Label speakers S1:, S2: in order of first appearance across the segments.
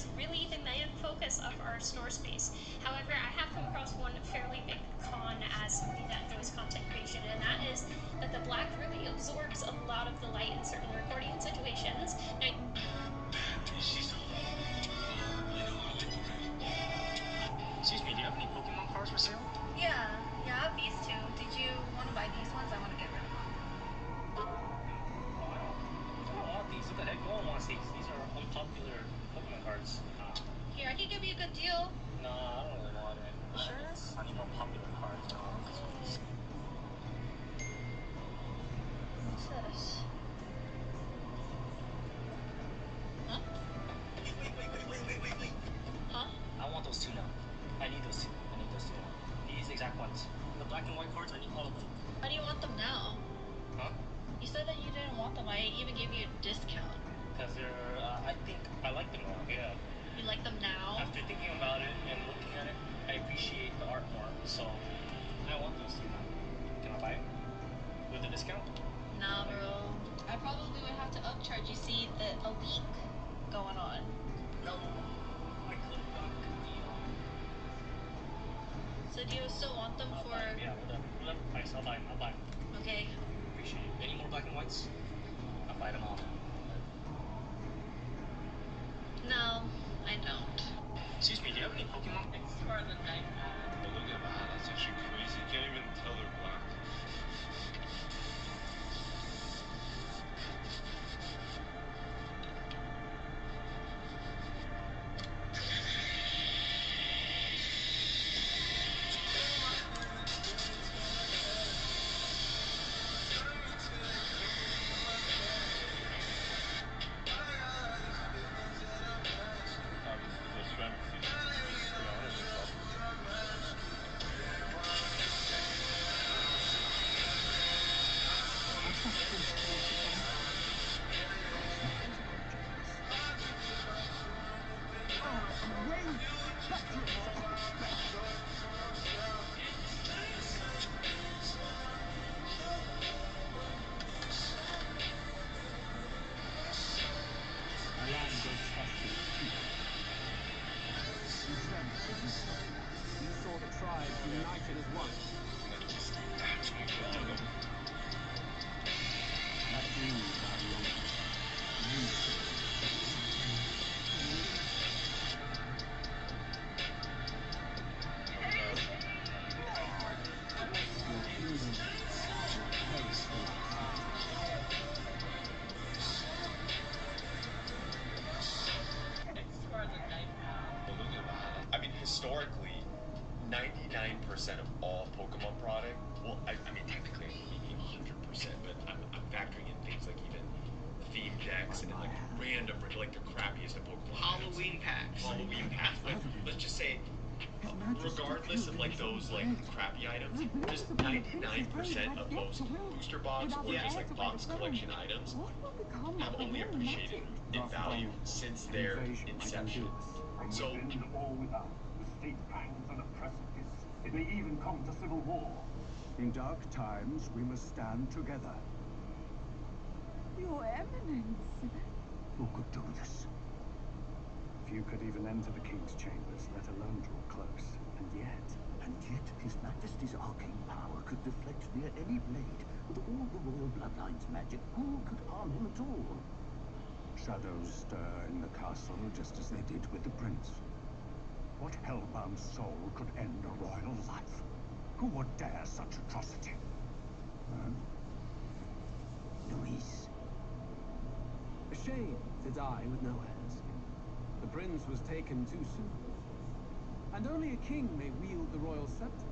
S1: is really the main focus of our store space. However, I have come across one fairly big con as somebody that enjoys content creation, and that is that the black ruby absorbs a lot of the light in certain recording situations. Now,
S2: excuse me, do you have any Pokemon cards for sale?
S3: Yeah, I have these two. Did you want to buy these ones? I want to get rid of them.
S2: I don't want these. What the heck? No one wants these. These are unpopular Pokemon cards.
S3: Here, I can give you a good deal.
S2: No, I don't really want it.
S3: Sure?
S2: I need more popular cards.
S3: What's this? Huh?
S2: Wait.
S3: Huh?
S2: I want those two now. I need those two. Now. These exact ones. The black and white cards, I need all of them.
S3: Why do you want them now?
S2: Huh?
S3: You said that you didn't want them. I even gave you a discount.
S2: Because they're, I think I like them now, yeah.
S3: You like them now?
S2: After thinking about it and looking at it, I appreciate the art more, so I want those two now. Can I buy them? With a discount?
S3: Nah, bro. I probably would have to upcharge. You see, a leak going on.
S2: No. I couldn't buy a deal.
S3: So do you still want them for...
S2: Yeah, whatever price, I'll buy them.
S3: Okay.
S2: Appreciate it. Any more black and whites? I'll buy them all now.
S3: No, I don't.
S2: Excuse me, do you have any Pokemon?
S3: It's for the night.
S4: Oh, look at that. That's actually crazy. You can't even tell they're black. Historically, 99% of all Pokemon product, well, I mean, technically, maybe 100%, but I'm factoring in things like even theme decks and like random, like the crappiest of Pokemon. Halloween packs. But let's just say, regardless of like those like crappy items, just 99% of most booster box or just like box collection items have only appreciated in value since their inception. So.
S5: The state hangs on a precipice. It may even come to civil war. In dark times, we must stand together.
S6: Your Eminence.
S5: Who could do this? Few could even enter the King's chambers, let alone draw close. And yet, His Majesty's arcane power could deflect near any blade. With all the royal bloodline's magic, who could harm him at all? Shadows stir in the castle, just as they did with the prince. What hellbound soul could end a royal life? Who would dare such atrocity?
S6: Luis.
S7: A shame to die with no heirs. The prince was taken too soon. And only a king may wield the royal scepter,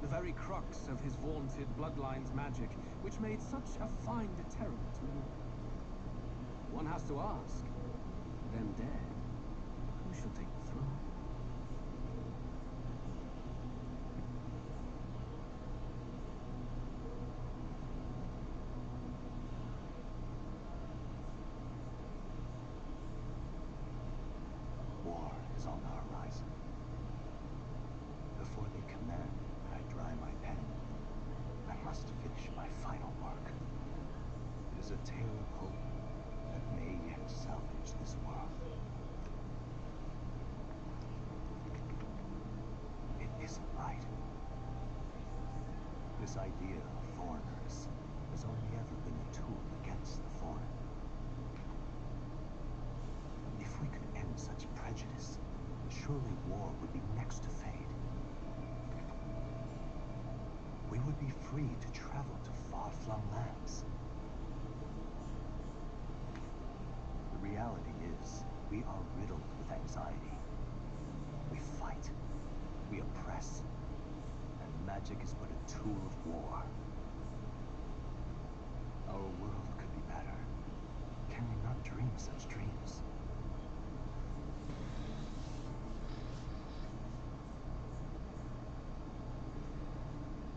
S7: the very crux of his vaunted bloodline's magic, which made such a fine deterrent to war. One has to ask, them dead, who shall take the throne?
S5: War is on the horizon. Before they command, I dry my pen. I must finish my final work. It is a tale of hope that may yet salvage this world. This idea of foreigners has only ever been a tool against the foreign. If we could end such prejudice, surely war would be next to fade. We would be free to travel to far-flung lands. The reality is, we are riddled with anxiety. We fight, we oppress, and magic is but a tool of war. Our world could be better. Can we not dream such dreams?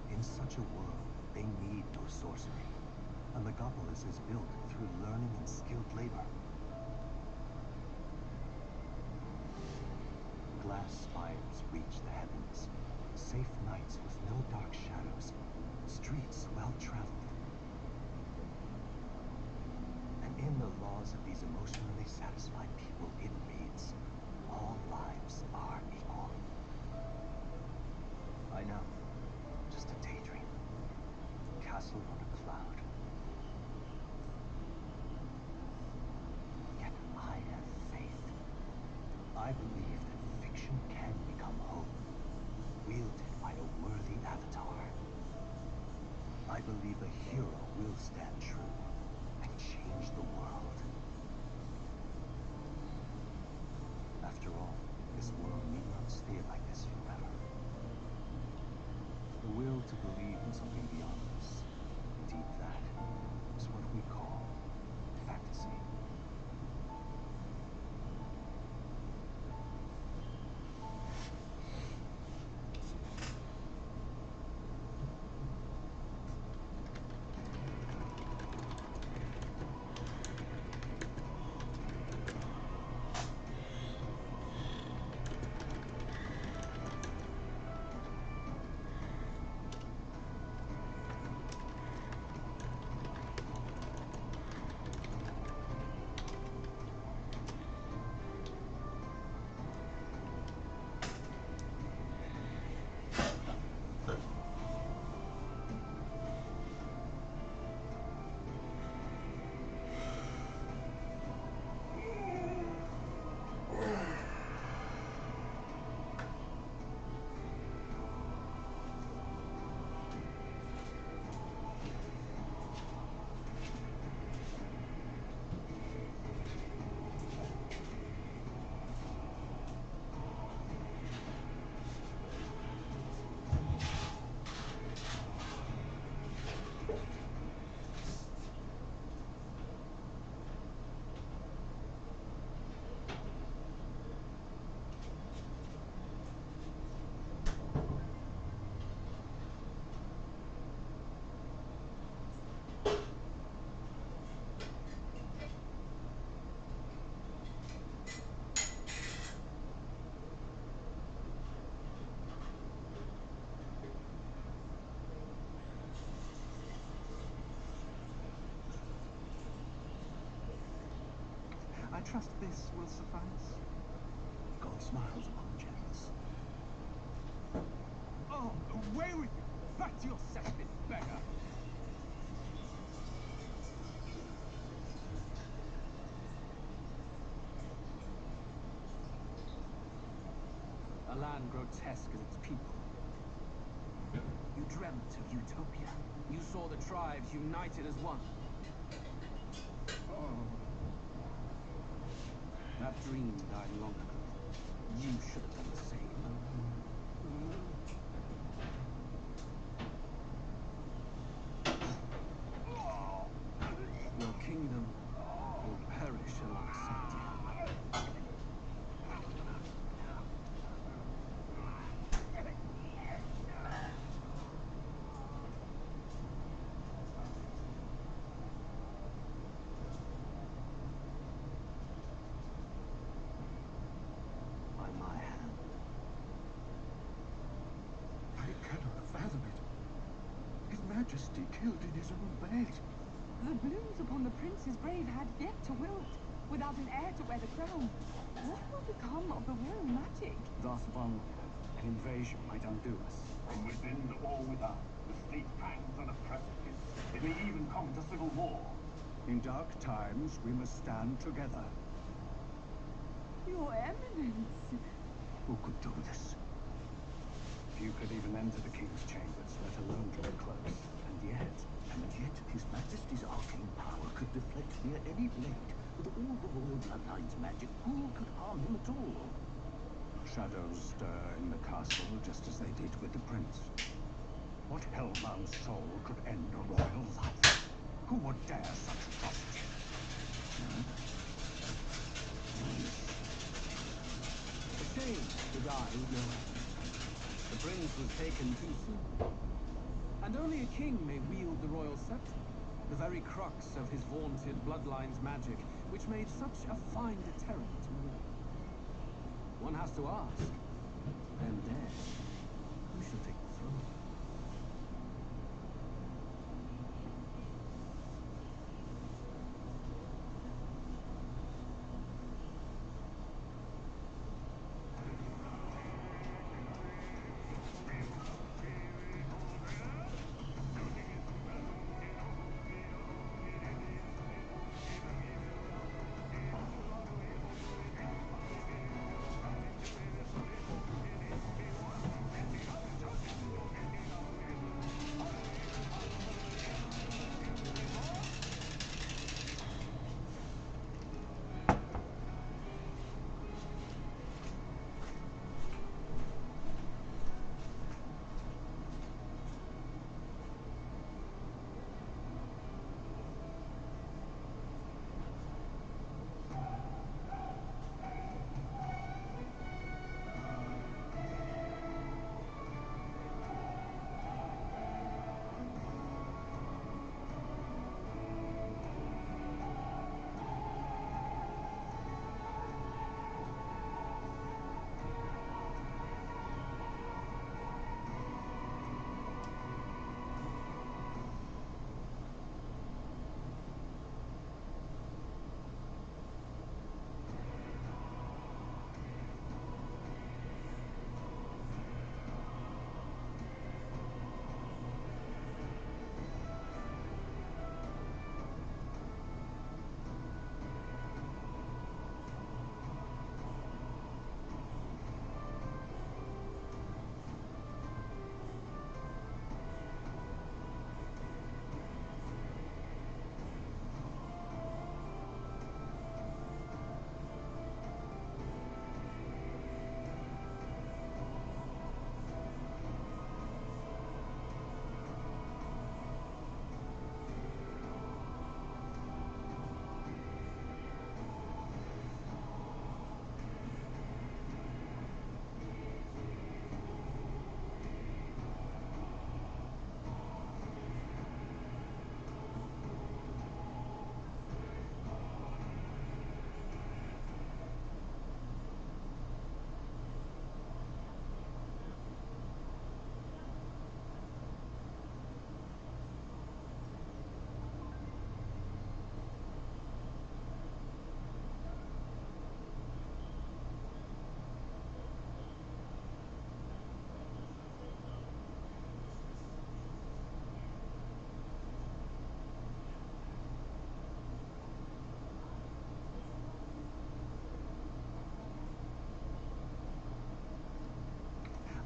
S5: In such a world, they need no sorcery. A megapolis is built through learning and skilled labor. Glass spires reach the heavens. Safe nights with no dark shadows. Streets well-traveled. And in the laws of these emotionally satisfied people, it reads, all lives are equal. I know. Just a daydream. Castle on a cloud. Yet I have faith. I believe that fiction can become hope, wielded by a worthy avatar. I believe a hero will stand true and change the world. After all, this world need not stay like this forever. The will to believe in something beyond us, indeed that, is what we call fantasy.
S7: I trust this will suffice.
S5: God smiles upon the generous.
S7: Oh, away with you! Back to your cesspit, beggar! A land grotesque as its people. You dreamt of utopia. You saw the tribes united as one. Oh. That dream died long ago. You should have done the same. Your kingdom will perish alongside you.
S5: By my hand.
S8: I cannot fathom it. His Majesty killed in his own bed.
S6: The blooms upon the prince's grave had yet to wilt, without an heir to wear the crown. What will become of the royal magic?
S5: Thus vulnerable, an invasion might undo us.
S8: From within or without, the
S5: fleet fangs on a precipice. It may even come to civil war. In dark times, we must stand together.
S6: Your Eminence!
S5: Who could do this? Few could even enter the king's chambers, let alone draw close. And yet, His Majesty's arcane power could deflect near any blade. With all the royal bloodline's magic, who could harm him at all? Shadows stir in the castle, just as they did with the prince. What hellbound soul could end a royal life? Who would dare such atrocity?
S7: A shame to die with no heir. The prince was taken too soon. And only a king may wield the royal scepter, the very crux of his vaunted bloodline's magic, which made such a fine deterrent to war. One has to ask, and then, who should take the throne?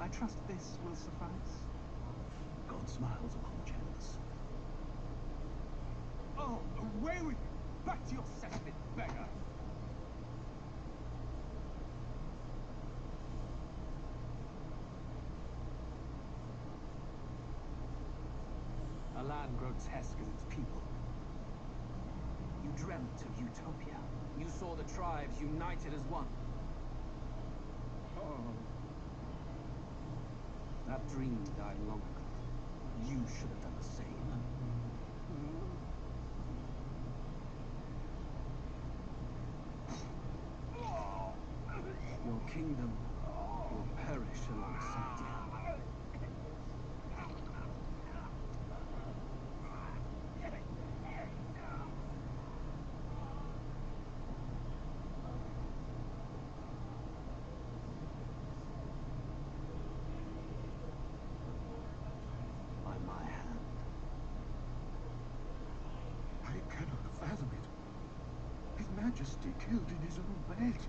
S5: I trust this will suffice. God smiles upon generous. Oh, away with you! Back to your cesspit, beggar!
S7: A land grotesque as its people. You dreamt of utopia. You saw the tribes united as one.
S5: Oh.
S7: That dream died long ago. You should have done the same. Your kingdom will perish alongside you. By my hand.
S8: Majesty killed in his own bed.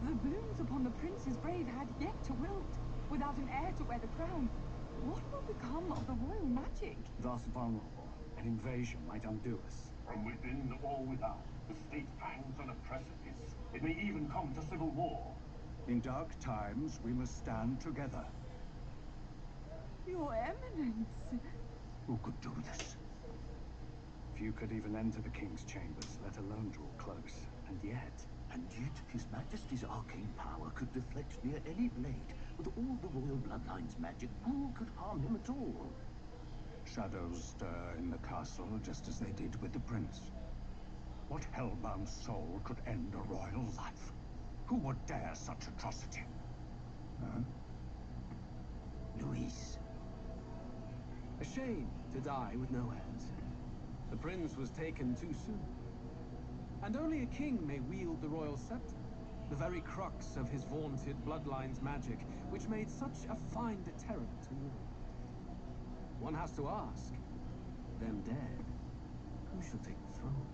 S6: The blooms upon the prince's grave had yet to wilt, without an heir to wear the crown. What will become of the royal magic?
S5: Thus vulnerable, an invasion might undo us.
S9: From within or without, the state hangs on a precipice. It may even come to civil war.
S5: In dark times, we must stand together.
S6: Your Eminence.
S5: Who could do this? Few could even enter the king's chambers, let alone draw close. And yet,
S8: His Majesty's arcane power could deflect near any blade. With all the royal bloodline's magic, who could harm him at all?
S5: shadows stir in the castle just as they did with the prince. What hellbound soul could end a royal life? Who would dare such atrocity? Huh?
S8: Luis.
S7: A shame to die with no heirs. The prince was taken too soon. And only a king may wield the royal scepter, the very crux of his vaunted bloodline's magic, which made such a fine deterrent to war. One has to ask, them dead, who shall take the throne?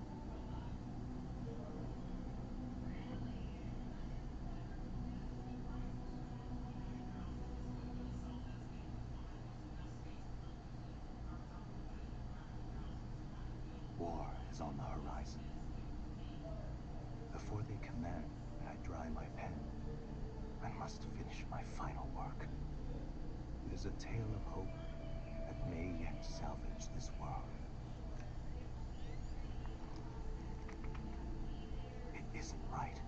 S5: War is on the horizon. Before they command and I dry my pen, I must finish my final work. It is a tale of hope that may yet salvage this world. It isn't right.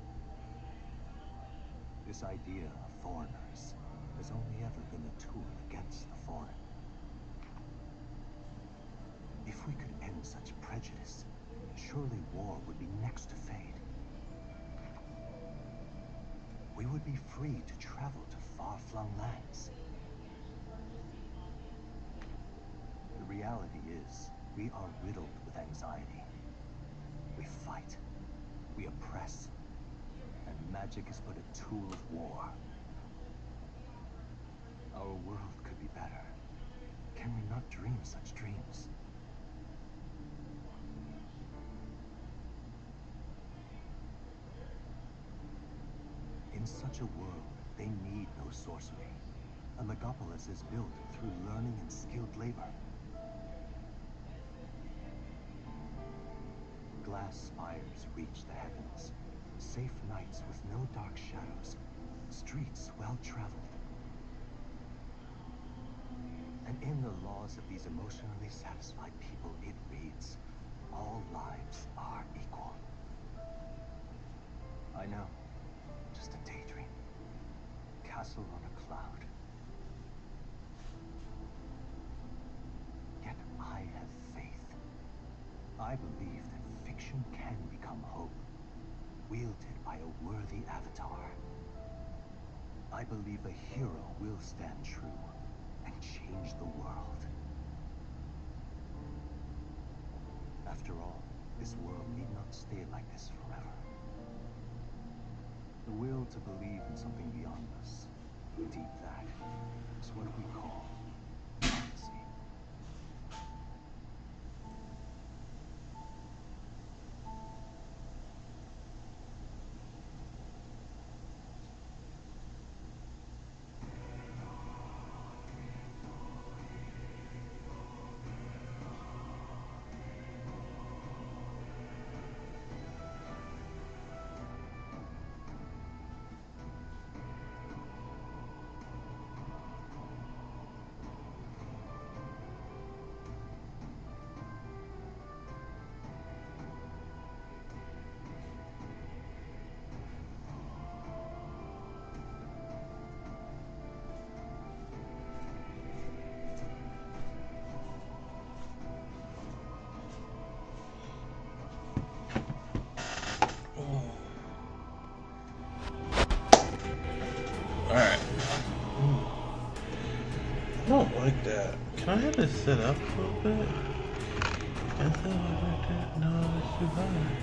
S5: This idea of foreigners has only ever been a tool against the foreign. If we could end such prejudice, surely war would be next to fade. We would be free to travel to far-flung lands. The reality is, we are riddled with anxiety. We fight, we oppress, and magic is but a tool of war. Our world could be better. Can we not dream such dreams? In such a world, they need no sorcery. A megapolis is built through learning and skilled labor. Glass spires reach the heavens. Safe nights with no dark shadows. Streets well-traveled. And in the laws of these emotionally satisfied people, it reads, all lives are equal. I know. Just a daydream. Castle on a cloud. Yet I have faith. I believe that fiction can become hope, wielded by a worthy avatar. I believe a hero will stand true and change the world. After all, this world need not stay like this forever. The will to believe in something beyond us, indeed that, is what we call prophecy.
S10: Alright. I don't like that. Can I have it set up a little bit? Can I set it up right there? No, it's too high.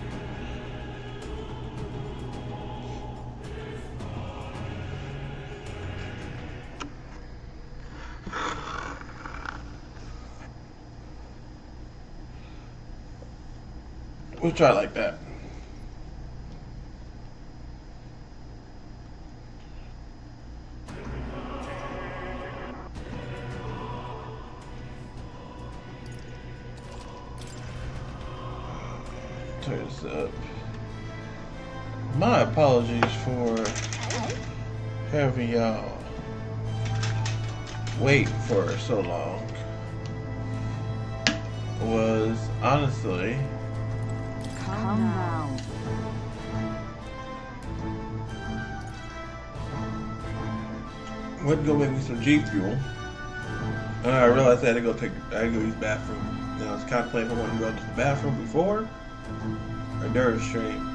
S10: We'll try like that. turn this up. My apologies for having y'all wait for so long. Was honestly
S6: Come now.
S10: went to go make me some G Fuel. And I realized I had to go use the bathroom. And I was contemplating if I wanted to go to the bathroom before or during the stream.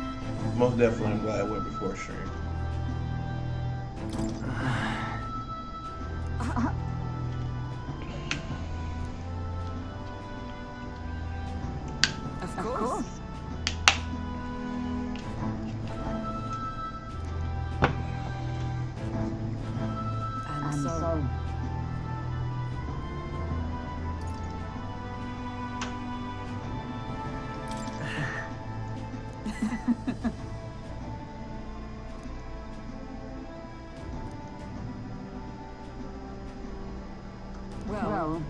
S10: Most definitely I'm glad I went before stream.
S6: Of course. And so. Well,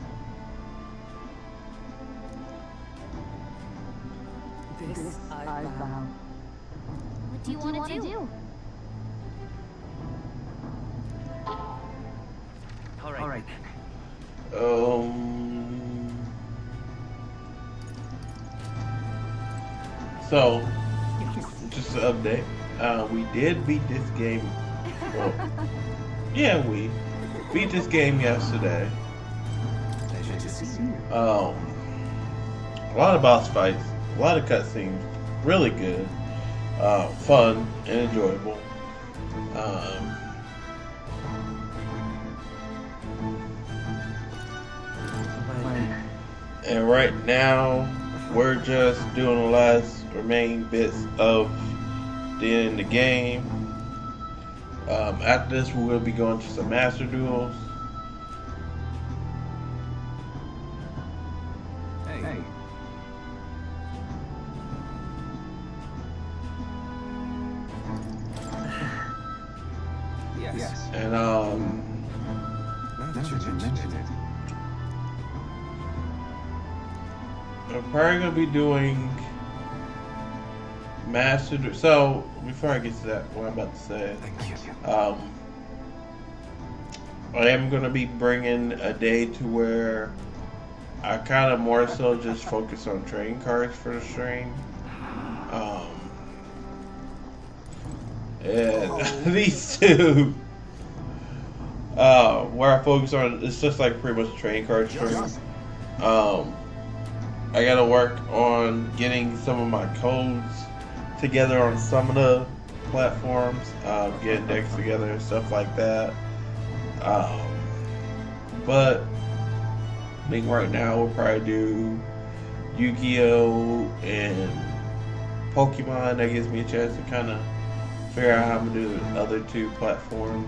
S6: this I vow.
S11: What do you want to do?
S8: All right.
S10: So, just an update. We did beat this game. Well, yeah, we beat this game yesterday. A lot of boss fights, a lot of cutscenes, really good, fun and enjoyable. And right now, we're just doing the last remaining bits of the end of the game. After this, we will be going to some master duels.
S5: Hey.
S7: Yes.
S10: And
S5: Now that you mention it.
S10: I'm probably gonna be doing master. So before I get to that, what I'm about to say, I am gonna be bringing a day to where I kind of more so just focus on trading cards for the stream. And these two, where I focus on, it's just like pretty much a trading card stream. I gotta work on getting some of my codes together on some of the platforms, getting decks together and stuff like that. But I think right now we'll probably do Yu-Gi-Oh! And Pokemon. That gives me a chance to kind of figure out how I'm gonna do the other two platforms.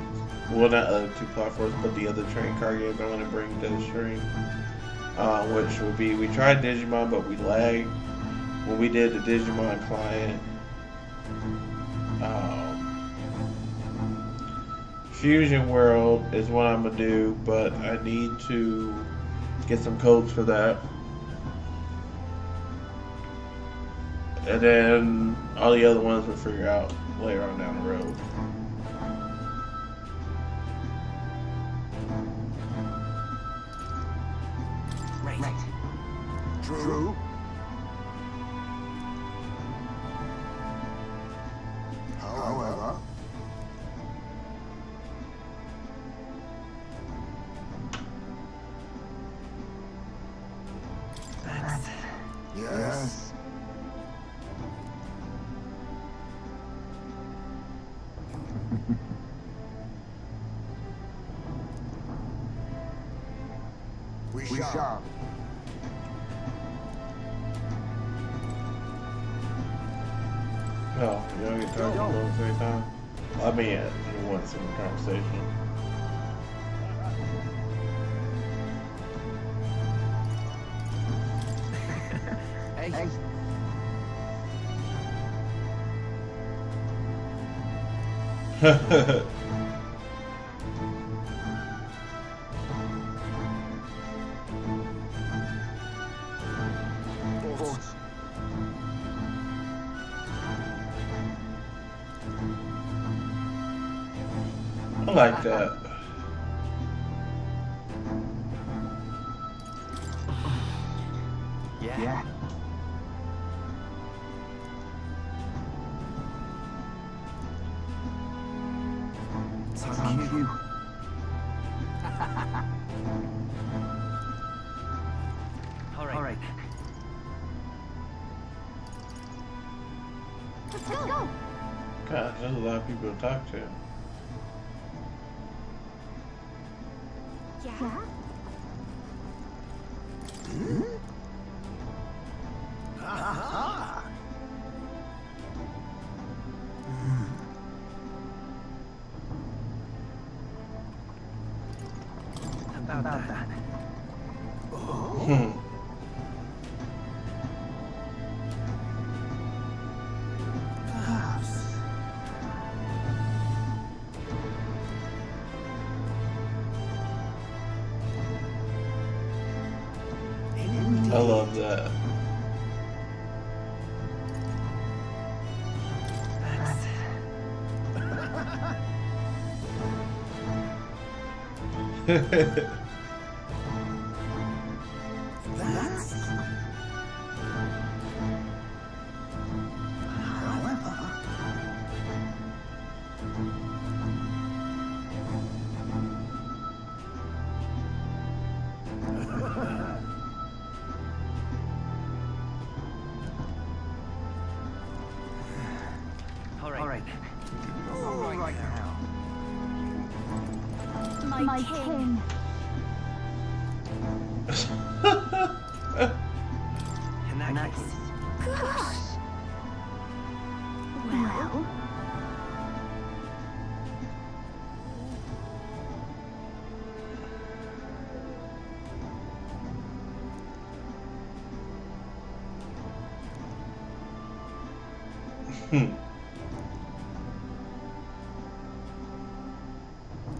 S10: Well, not other two platforms, but the other trading card games I'm gonna bring to the stream. Which would be, we tried Digimon, but we lagged when we did the Digimon client. Fusion World is what I'm gonna do, but I need to get some codes for that. And then all the other ones we'll figure out later on down the road.
S8: Right. True. However, yes. We shall.
S10: No, you don't get time to go at the same time. I mean, you want some conversation.
S8: Hey.
S10: like that.
S8: Yeah. Thank you. All right.
S11: Let's go.
S10: God, there's a lot of people to talk to.
S11: Yeah.
S8: About that.
S10: I love that.
S8: All right now.
S11: My king.
S8: In that case.
S11: Gosh. Well.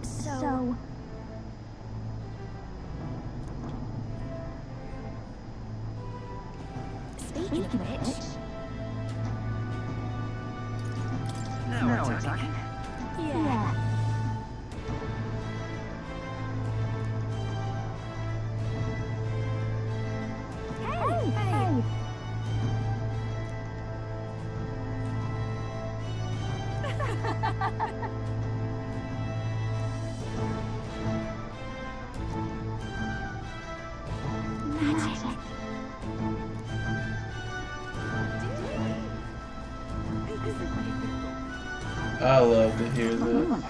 S11: So. Speaking of which.
S8: Now we're talking.
S11: Yeah. Hey. Magic.
S10: I love to hear this.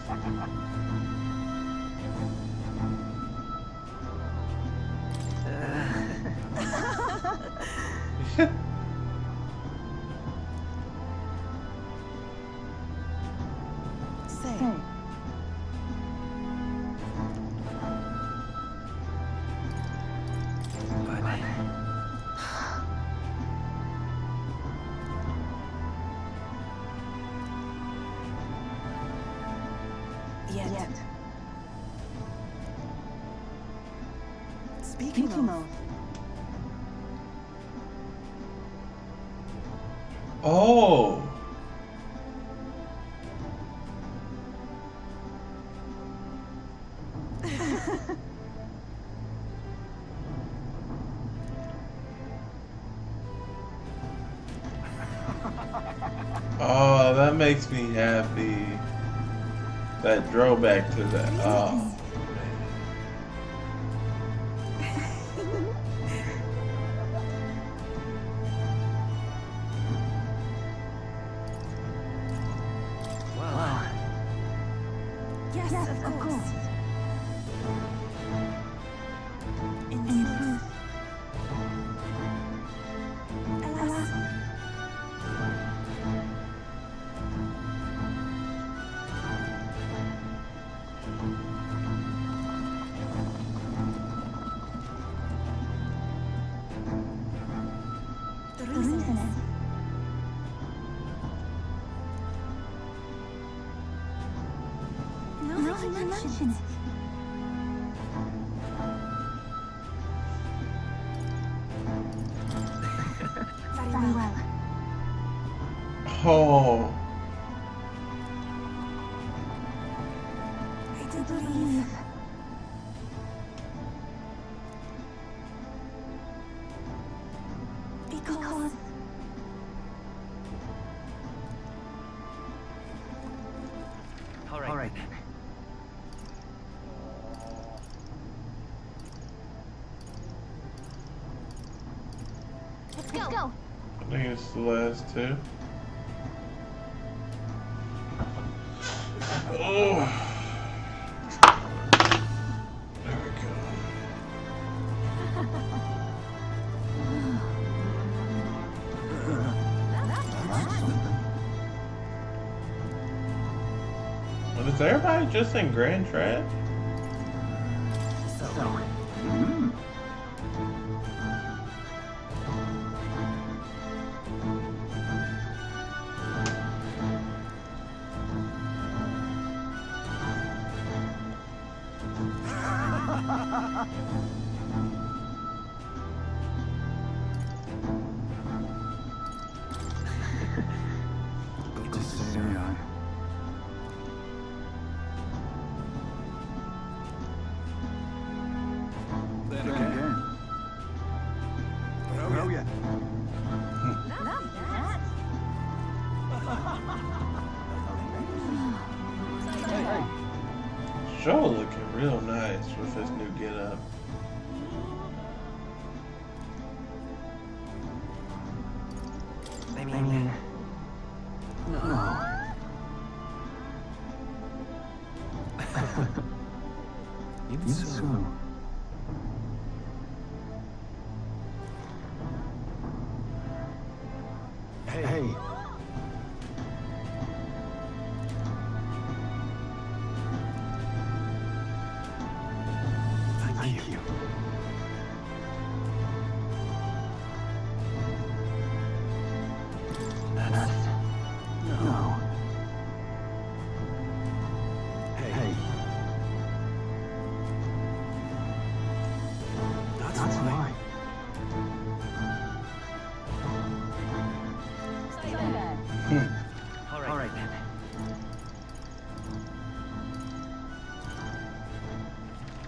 S6: Yet.
S3: Speaking of.
S10: Oh. Oh, that makes me happy. That throwback to that. Oh.
S8: Well.
S3: Yes, of course. In truth. Alas. The reason is. Now that you mention it. Very well.
S10: Oh.
S11: believe. Because
S12: All right.
S11: let's go.
S10: I think it's the last two. Oh. There we go. Well, is everybody just in Grand Trap?
S5: Good to see you. Then again. Brilliant.
S10: Joe looking real nice with his new getup.
S12: I mean,
S5: No.
S12: even
S5: Yes,
S12: so.
S5: so. Hey. Thank you. No. Hey. That's right.
S12: All right.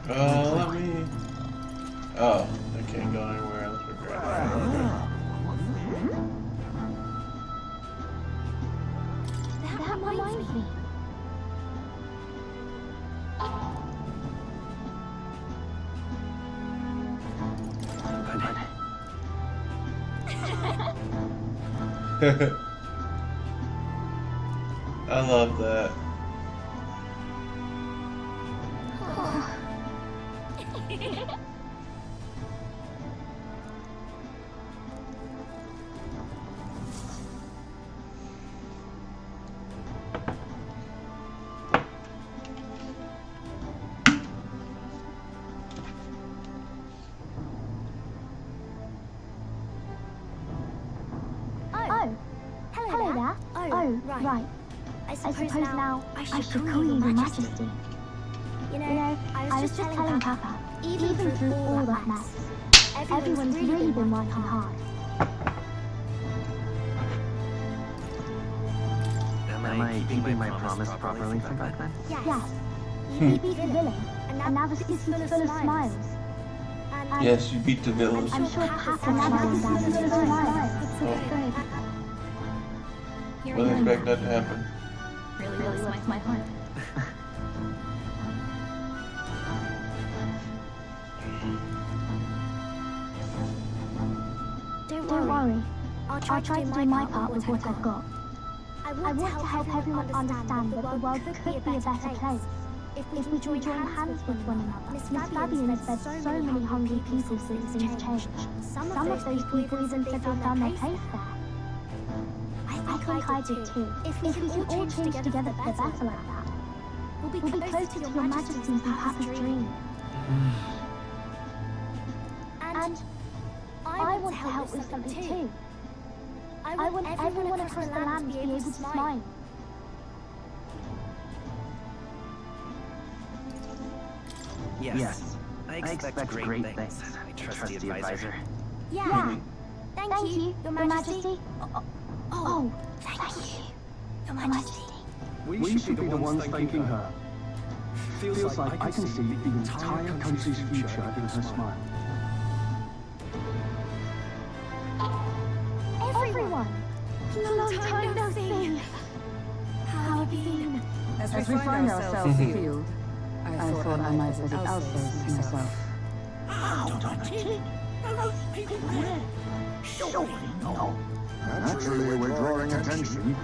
S10: Let me. Oh, I can't go anywhere else with Grand.
S11: That reminds me.
S10: I love that.
S11: Oh, hello there. Oh, right. I suppose now I should call you Your Majesty. You know, I was just telling Papa, even through all that mess, everyone's really been working hard.
S12: Am I keeping my promise properly from back then?
S11: Yes, you beat the villain, and now the city's full of smiles. And
S10: Yes, you beat the villains.
S11: I'm sure Papa's smiling down the smiles.
S10: Wasn't expect that to happen.
S11: Really warms my heart. Don't worry. I'll try to do my part with what I've got. I want to help everyone understand that the world could be a better place if we join hands with one another. Miss Fabian has fed so many hungry people since things changed. Some of those people even said they'd found their place there. I think I did too. If we can all change together for the better like that, we'll be closer to Your Majesty's and Papa's dream. And I want to help with something too. I want everyone across the land to be able to smile.
S12: Yes. I expect great things. I trust the advisor.
S11: Yeah. Thank you, Your Majesty. Oh, thank you, Your Majesty.
S5: We should be the ones thanking her. Feels like I can see the entire country's future in her smile.
S11: Everyone! Long time no see! How have you been?
S6: As we find ourselves afield, I thought I might visit Alsace myself.
S9: Naturally, we're drawing attention.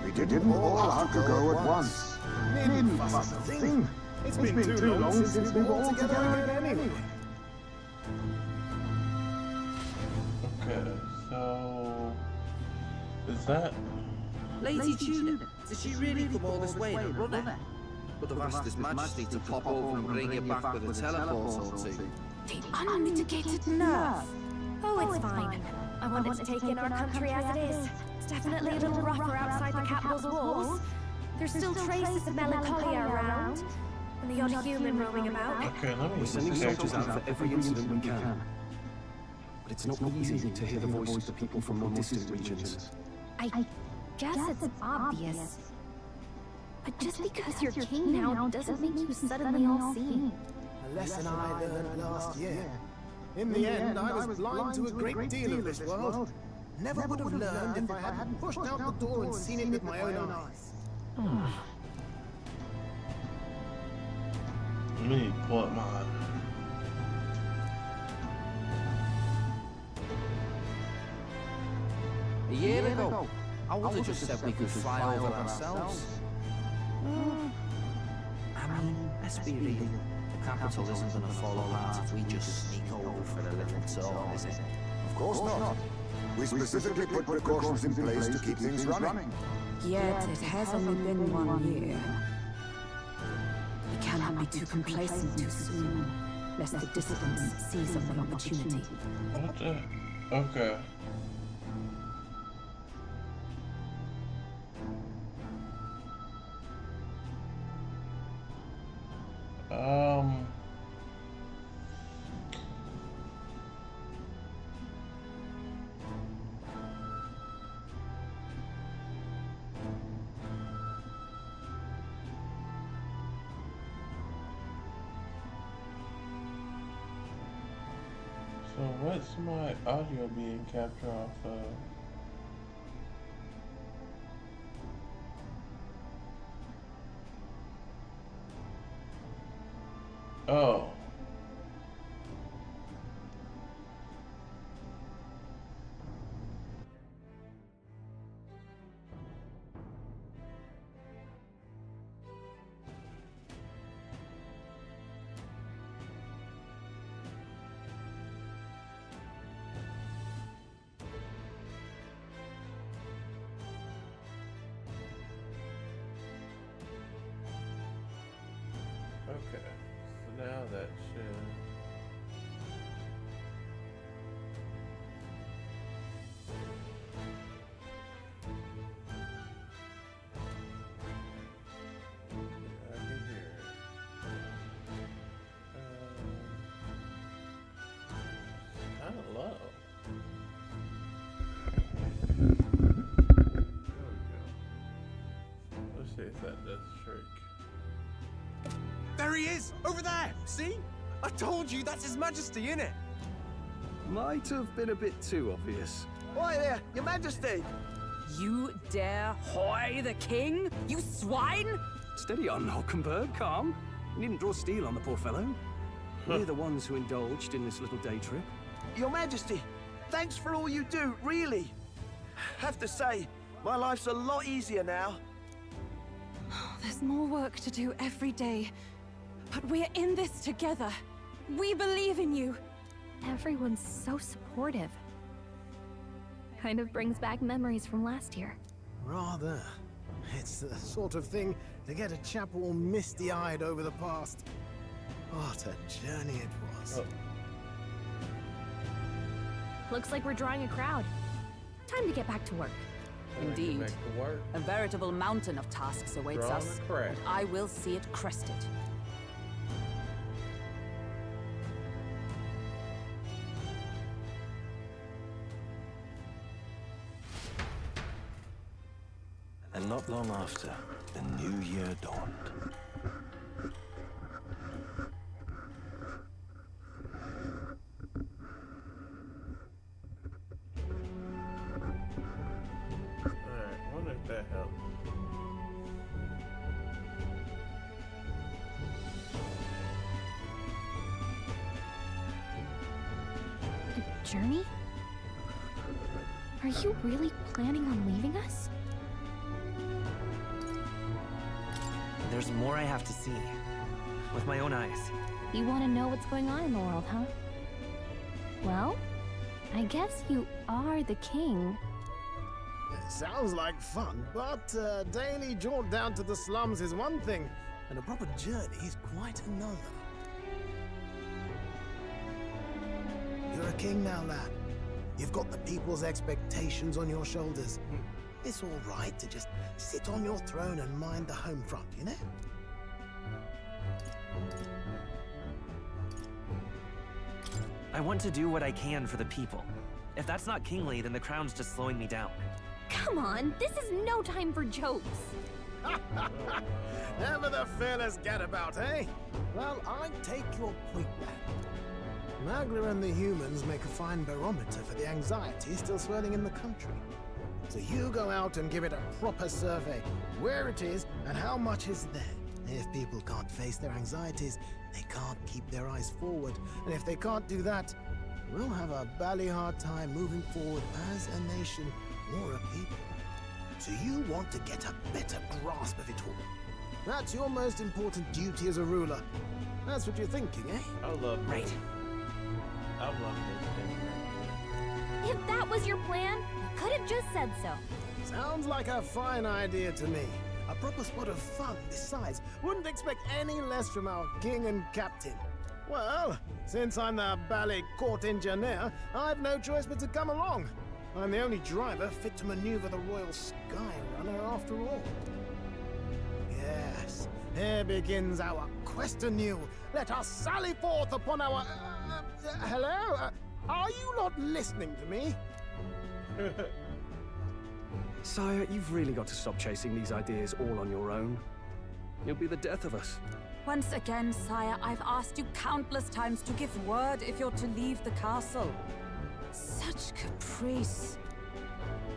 S9: We didn't all have to go at once. Needn't fuss a thing. It's been too long since we've all together again anyway.
S10: Okay, so is that
S13: Lady Tudor, did she really come all this way in a runner? Would have asked His Majesty to pop over and bring you back with a teleport or two.
S11: The unmitigated nerve!
S14: Oh, it's fine. I wanted to take in our country as it is. It's definitely a little rougher outside the capital's walls. There's still traces of melancholia around, and the odd human roaming about.
S10: okay? Let me
S5: We're sending soldiers out for every incident we can. But it's not easy to hear the voice of the people from more distant regions.
S14: I guess it's obvious. But just because you're king now doesn't make you suddenly all-seeing.
S15: A lesson I learned last year. In the end, I was blind to a great deal of this world. Never would have learned if I hadn't pushed out the door and seen it with my own eyes.
S10: Let me pull up mine.
S13: A year ago, I would have just said we could fly over ourselves. I mean, let's be real. The capital isn't going to fall apart if we just sneak over for a little tour, is it?
S9: Of course not. We specifically put precautions in place to keep things running.
S6: Yet it has only been 1 year. We cannot be too complacent too soon, lest the dissidents seize on the opportunity.
S10: What the? Okay. So what's my audio being captured off of? Oh. Okay, so now that should... I can hear it. It's kind of low. There we go. Let's see if that does shrink.
S16: There he is! Over there! See? I told you, that's His Majesty, innit?
S17: Might have been a bit too obvious.
S16: Oi there, Your Majesty!
S6: You dare hoy the king? You swine!
S17: Steady on, Hockenberg, calm. You needn't draw steel on the poor fellow. We're the ones who indulged in this little day trip.
S16: Your Majesty, thanks for all you do, really. Have to say, my life's a lot easier now.
S6: There's more work to do every day. But we're in this together. We believe in you.
S14: Everyone's so supportive. Kind of brings back memories from last year.
S15: Rather. It's the sort of thing to get a chap all misty-eyed over the past. What a journey it was.
S14: Looks like we're drawing a crowd. Time to get back to work.
S6: Indeed. A veritable mountain of tasks awaits us. And I will see it crested.
S17: And not long after, the new year dawned.
S14: journey? Are you really planning on leaving us?
S12: There's more I have to see. With my own eyes.
S14: You want to know what's going on in the world, huh? Well, I guess you are the king.
S15: Sounds like fun, but a daily jaunt down to the slums is one thing, and a proper journey is quite another. You're a king now, lad. You've got the people's expectations on your shoulders. It's all right to just sit on your throne and mind the home front, you know?
S12: I want to do what I can for the people. If that's not kingly, then the crown's just slowing me down.
S14: Come on, this is no time for jokes.
S15: Never the fearless gadabout, eh? Well, I take your point, lad. Magla and the humans make a fine barometer for the anxiety still swirling in the country. So you go out and give it a proper survey, where it is and how much is there. If people can't face their anxieties, they can't keep their eyes forward. And if they can't do that, we'll have a bally hard time moving forward as a nation or a people. So you want to get a better grasp of it all. That's your most important duty as a ruler. That's what you're thinking, eh?
S10: I love
S12: right.
S10: I love this.
S14: If that was your plan, you could have just said so.
S15: Sounds like a fine idea to me. A proper spot of fun besides. Wouldn't expect any less from our king and captain. Well, since I'm the bally court engineer, I've no choice but to come along. I'm the only driver fit to maneuver the Royal Skyrunner after all. Yes, here begins our quest anew. Let us sally forth upon our... hello? Are you not listening to me?
S17: Sire, you've really got to stop chasing these ideas all on your own. You'll be the death of us.
S18: Once again, sire, I've asked you countless times to give word if you're to leave the castle. Such caprice.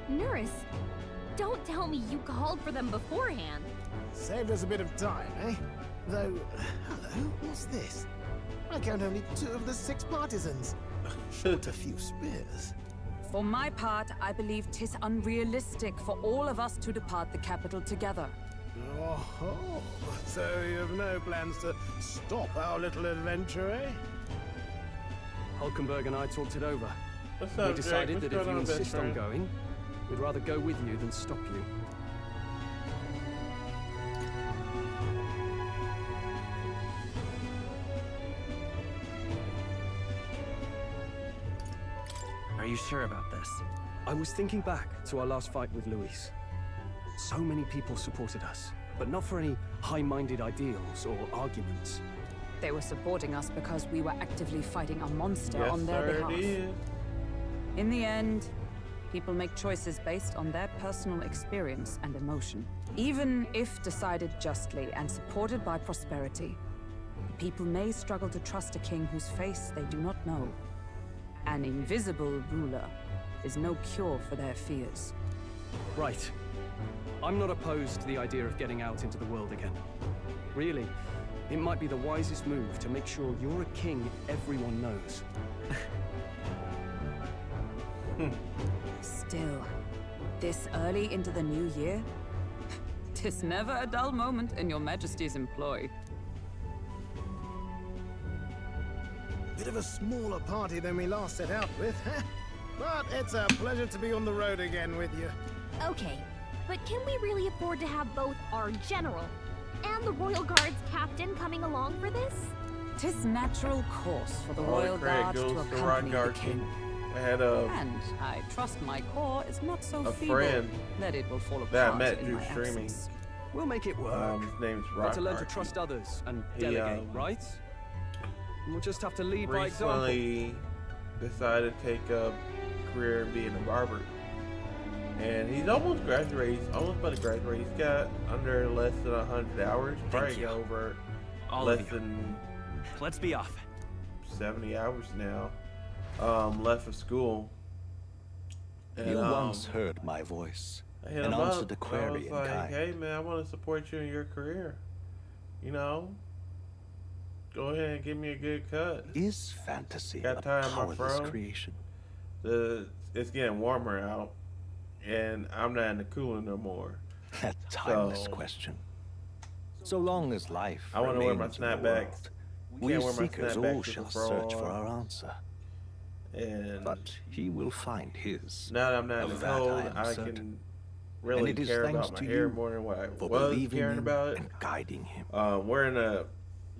S14: Nurse, don't tell me you called for them beforehand.
S15: Saved us a bit of time, eh? Though, hello, what's this? I count only 2 of the 6 partisans. Short a few spears.
S18: For my part, I believe 'tis unrealistic for all of us to depart the capital together.
S15: Oh, so you have no plans to stop our little adventure, eh?
S17: Hulkenberg and I talked it over.
S10: What's
S17: We
S10: up,
S17: decided
S10: Jake?
S17: that
S10: What's
S17: if you
S10: going on, best
S17: insist on
S10: friend?
S17: going, we'd rather go with you than stop you.
S12: Are you sure about this?
S17: I was thinking back to our last fight with Luis. So many people supported us, but not for any high-minded ideals or arguments.
S18: They were supporting us because we were actively fighting a monster
S10: Yes,
S18: on their
S10: sir,
S18: behalf.
S10: it is.
S18: In the end, people make choices based on their personal experience and emotion. Even if decided justly and supported by prosperity, people may struggle to trust a king whose face they do not know. An invisible ruler is no cure for their fears.
S17: Right. I'm not opposed to the idea of getting out into the world again. Really, it might be the wisest move to make sure you're a king everyone knows.
S18: Still, this early into the new year, 'tis never a dull moment in your Majesty's employ.
S15: Bit of a smaller party than we last set out with, huh? But it's a pleasure to be on the road again with you.
S14: Okay, but can we really afford to have both our general and the Royal Guard's captain coming along for this?
S18: 'Tis natural course for the
S10: All
S18: Royal
S10: the credit
S18: Guard to
S10: goes to
S18: accompany the
S10: Rodgar
S18: king.
S10: I had a
S18: And I trust my corps is not so feeble
S10: friend
S18: that it will fall apart
S10: that I met
S18: in
S10: through
S18: my
S10: streaming.
S18: absence.
S17: We'll make it work.
S10: His name's
S17: Got to learn to
S10: Rodgar.
S17: trust others and
S10: He,
S17: delegate, right? We'll just have to lead by example.
S10: Recently decided to take a career in being a barber. And he's almost graduated. He's almost about to graduate. He's got under less than 100 hours. Probably got over
S12: All
S10: less
S12: of you.
S10: than
S12: Let's be off.
S10: 70 hours now left of school. And,
S8: You once heard my voice
S10: I hit
S8: and
S10: him up,
S8: answered a
S10: and I
S8: query
S10: was
S8: in
S10: like,
S8: kind.
S10: hey man, I want to support you in your career. You know, go ahead and give me a good cut.
S8: Is fantasy
S10: Got
S8: a
S10: time, my
S8: powerless
S10: bro.
S8: creation?
S10: It's getting warmer out, and I'm not in the cooler no more.
S19: That timeless question. So long as life
S10: I want to wear my
S19: remains in the
S10: snapbacks.
S19: world, we seekers all shall search for our answer. But he will find his.
S10: Now that I'm not in
S19: Of
S10: the
S19: that
S10: cold,
S19: am
S10: I
S19: certain.
S10: can really
S19: And it is
S10: care
S19: thanks
S10: about my
S19: to
S10: hair
S19: you
S10: more than what I
S19: for
S10: was
S19: believing
S10: caring
S19: him
S10: about it.
S19: and guiding him.
S10: Wearing a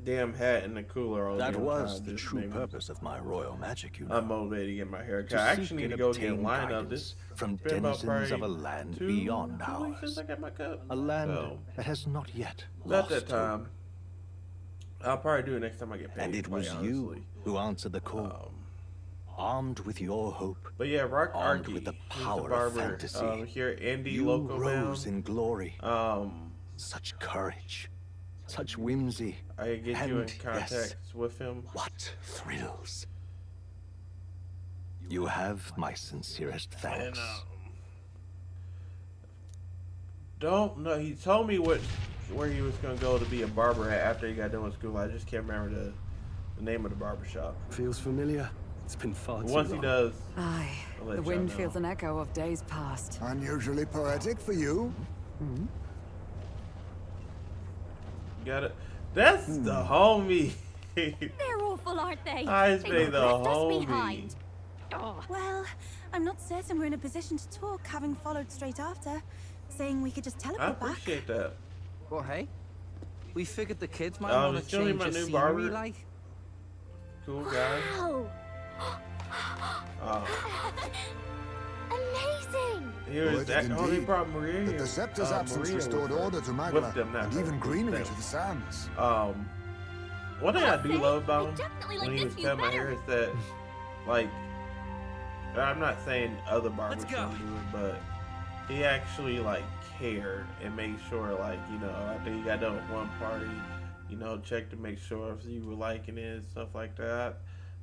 S10: damn hat in the cooler all the
S19: That
S10: damn
S19: was
S10: time
S19: the
S10: just
S19: true
S10: made me
S19: purpose of my royal magic, you know.
S10: unmotivated to get my hair cut.
S19: To
S10: I
S19: seek
S10: actually need
S19: and
S10: to go get a
S19: obtain
S10: line of
S19: guidance
S10: this.
S19: from
S10: It's been about
S19: denizens of a
S10: probably
S19: land
S10: two
S19: beyond
S10: weeks
S19: ours.
S10: since I got my cut.
S19: A land
S10: So,
S19: that has not yet
S10: about
S19: lost
S10: that time. I'll probably do it next time I get paid.
S19: And it
S10: quite
S19: was you
S10: honestly.
S19: who answered the call. Armed with your hope.
S10: But yeah, Rock
S19: armed
S10: Arky,
S19: with the
S10: he's
S19: power
S10: barber,
S19: of fantasy.
S10: here, indie
S19: you
S10: local
S19: rose
S10: bound.
S19: in glory. Such courage. Such whimsy.
S10: I can get you in
S19: and,
S10: contact
S19: yes,
S10: with him.
S19: What thrills. You have my sincerest thanks.
S10: And, don't know. He told me where he was gonna go to be a barber at after he got done with school. I just can't remember the name of the barber shop.
S17: Feels familiar. It's been far too
S10: Once
S17: long.
S10: he does,
S18: Aye,
S10: I'll let
S18: the
S10: y'all
S18: wind
S10: know.
S18: feels an echo of days past.
S9: Unusually poetic for you.
S10: Got it. That's the homie.
S11: They're awful, aren't they?
S10: I
S11: They
S10: say the
S11: left us
S10: homie.
S11: behind.
S20: Well, I'm not certain we're in a position to talk, having followed straight after, saying we could just
S10: I
S20: teleport back.
S10: appreciate that.
S13: Well, hey, we figured the kids might
S10: Oh,
S13: want
S10: it's
S13: to
S10: still
S13: change
S10: my
S13: the
S10: new
S13: scenery,
S10: barber.
S13: like.
S10: Cool guy.
S11: Wow! Amazing!
S10: Here's
S9: Word
S10: that. Oh, they
S9: indeed.
S10: brought Maria
S9: But
S10: here.
S9: the scepter's absence
S10: Maria
S9: restored
S10: was
S9: order to
S10: with
S9: Magla,
S10: them, not
S9: and
S10: her.
S9: even greenery
S10: Thanks.
S9: to the sands.
S10: One thing I do love about him
S11: definitely
S10: when
S11: like
S10: he
S11: this
S10: was
S11: view
S10: cutting my hair
S11: better.
S10: is that, like, I'm not saying other barbers
S13: Let's go.
S10: don't do it, but he actually, like, cared and made sure, like, you know, after he got done with one party, you know, check to make sure if you were liking it and stuff like that.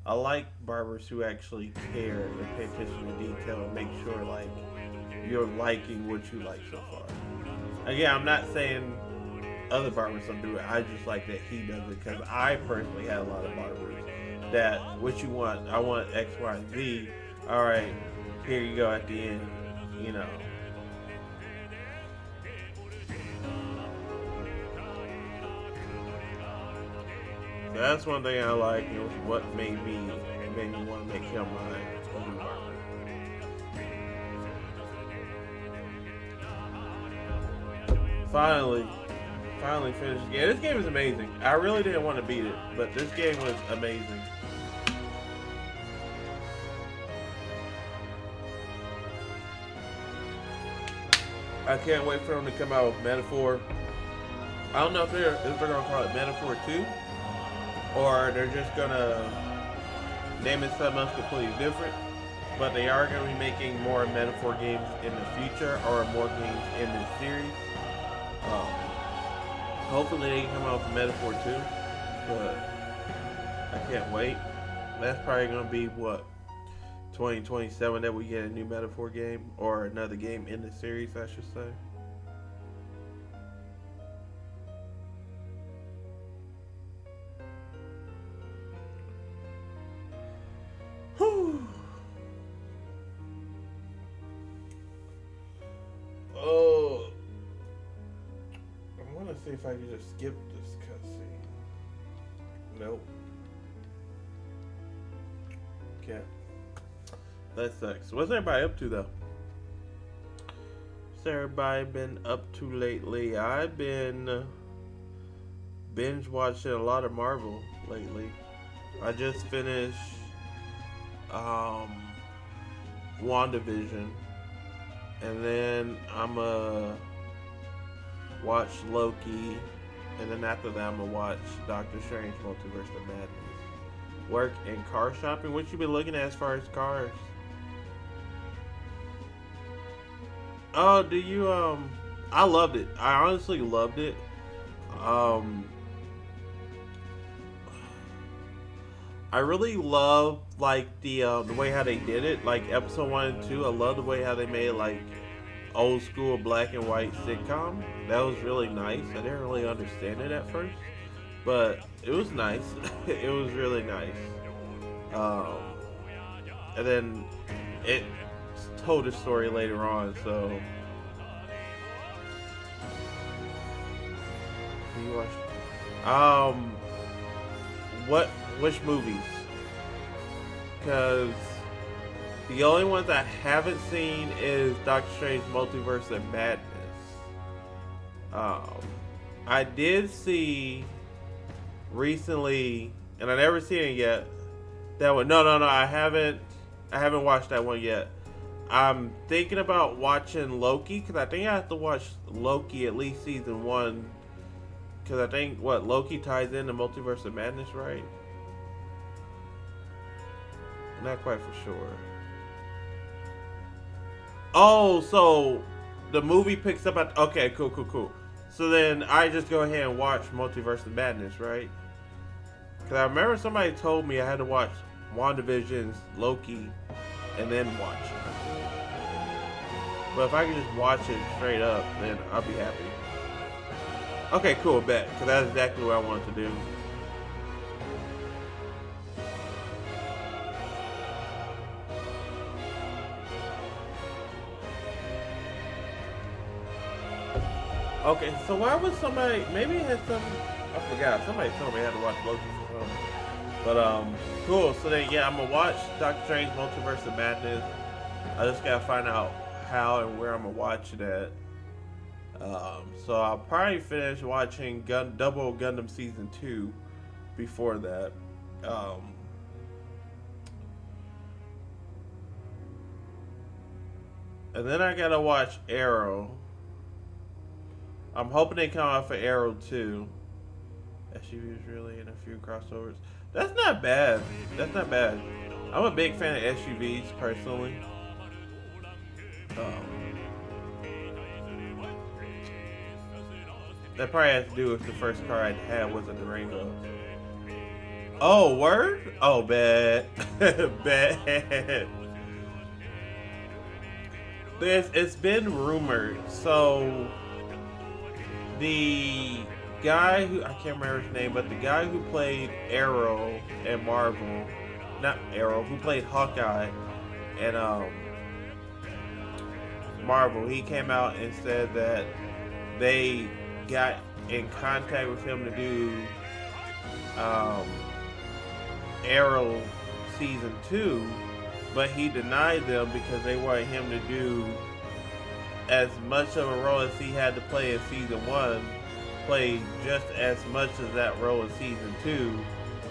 S10: I like barbers who actually care and pay attention to detail and make sure, like, you're liking what you like so far. Again, I'm not saying other barbers don't do it. I just like that he does it because I personally had a lot of barbers that what you want, I want X, Y, and Z. All right, here you go at the end, you know. So that's one thing I like. It was what made me want to make him my new barber. Finally finished the game. This game is amazing. I really didn't want to beat it, but this game was amazing. I can't wait for them to come out with Metaphor. I don't know if they're gonna call it Metaphor 2, or they're just gonna name it something else completely different. But they are gonna be making more Metaphor games in the future, or more games in this series. Hopefully they can come out with Metaphor 2, but I can't wait. That's probably gonna be what, 2027 that we get a new Metaphor game, or another game in the series, I should say. Whew. Oh, I want to see if I can just skip this cutscene. Nope. Can't. That sucks. What's everybody up to though? What's everybody been up to lately? I've been binge watching a lot of Marvel lately. I just finished WandaVision, and then I'm watch Loki, and then after that I'm gonna watch Doctor Strange Multiverse of Madness. Work and car shopping. What you been looking at as far as cars? Oh, do you I loved it. I honestly loved it. I really love like the way how they did it, like episode 1 and 2. I love the way how they made like old school black and white sitcom. That was really nice. I didn't really understand it at first, but it was nice. It was really nice. And then it told a story later on, so. You watch? Which movies? Because the only ones I haven't seen is Doctor Strange Multiverse of Madness. I did see recently, and I never seen it yet. That one, no, I haven't watched that one yet. I'm thinking about watching Loki because I think I have to watch Loki at least season 1 because I think Loki ties into Multiverse of Madness, right? Not quite for sure. Oh, so the movie picks up at okay, cool. So then I just go ahead and watch Multiverse of Madness, right? Because I remember somebody told me I had to watch WandaVision's Loki and then watch it. But if I can just watch it straight up, then I'll be happy. Okay, cool, bet. Because that's exactly what I wanted to do. Okay, so why was somebody, maybe it had some, I forgot, somebody told me I had to watch Loki or something. But, cool, so then, yeah, I'm gonna watch Doctor Strange Multiverse of Madness. I just gotta find out how and where I'm gonna watch it at. So I'll probably finish watching Double Gundam Season 2 before that. And then I gotta watch Arrow. I'm hoping they come out for Arrow 2. SUVs really in a few crossovers. That's not bad. That's not bad. I'm a big fan of SUVs personally. That probably has to do with the first car I had was a Durango. Oh, word? Oh, bad. Bad. It's been rumored. So the guy who, I can't remember his name, but the guy who played Arrow in Marvel, not Arrow, who played Hawkeye and Marvel, he came out and said that they got in contact with him to do Arrow Season 2, but he denied them because they wanted him to do as much of a role as he had to play in Season 1, play just as much as that role in Season 2,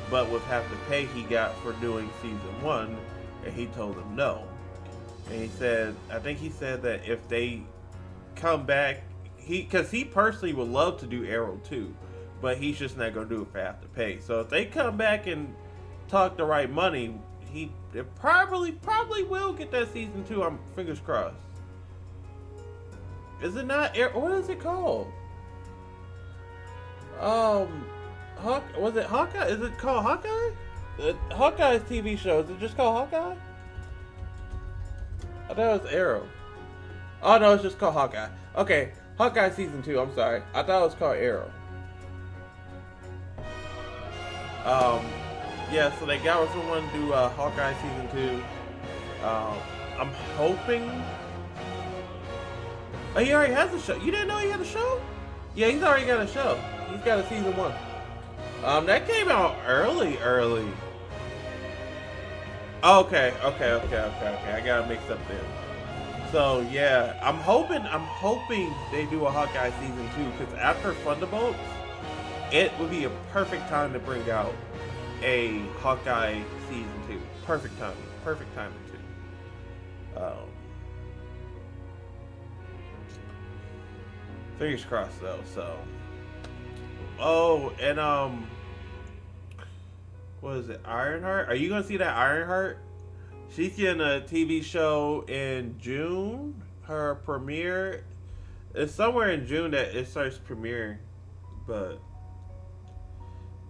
S10: but with half the pay he got for doing Season 1, and he told them no. And he said, I think he said that if they come back, because he personally would love to do Arrow 2, but he's just not going to do it for half the pay. So if they come back and talk the right money, he probably will get that Season 2. I'm fingers crossed. Is it not what is it called? Was it Hawkeye? Is it called Hawkeye? Hawkeye's TV show. Is it just called Hawkeye? I thought it was Arrow. Oh no, it's just called Hawkeye. Okay, Hawkeye Season 2. I'm sorry. I thought it was called Arrow. Yeah, so they got with someone to do Hawkeye Season 2. I'm hoping. Oh, he already has a show. You didn't know he had a show? Yeah, he's already got a show. He's got a Season 1. That came out early. Okay. I got it mixed up there. So yeah, I'm hoping they do a Hawkeye Season 2, because after Thunderbolts, it would be a perfect time to bring out a Hawkeye Season 2. Perfect timing too. Fingers crossed though. So, oh, and what is it? Ironheart? Are you gonna see that Ironheart? She's getting a TV show in June. Her premiere is somewhere in June that it starts premiering. But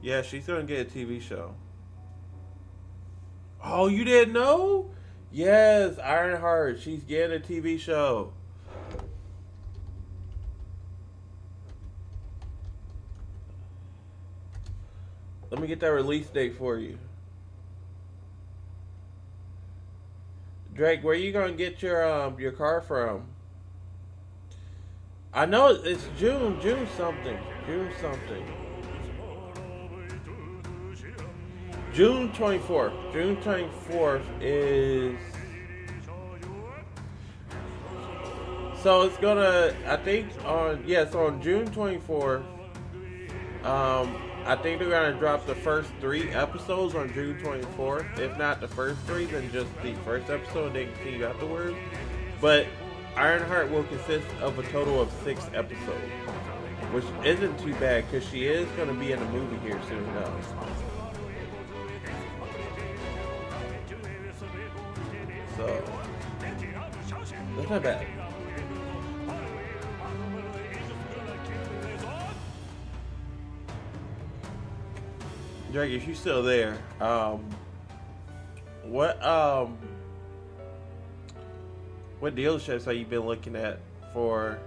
S10: yeah, she's gonna get a TV show. Oh, you didn't know? Yes, Ironheart. She's getting a TV show. Let me get that release date for you. Drake, where you gonna get your car from? I know it's June something. June 24th. June 24th is. So it's gonna, I think so on June 24th, I think they're gonna drop the first 3 episodes on June 24th. If not the first 3, then just the first episode, they continue afterwards. But Ironheart will consist of a total of 6 episodes, which isn't too bad because she is gonna be in a movie here soon enough. So that's not bad. Drake, if you're still there, what dealerships have you been looking at for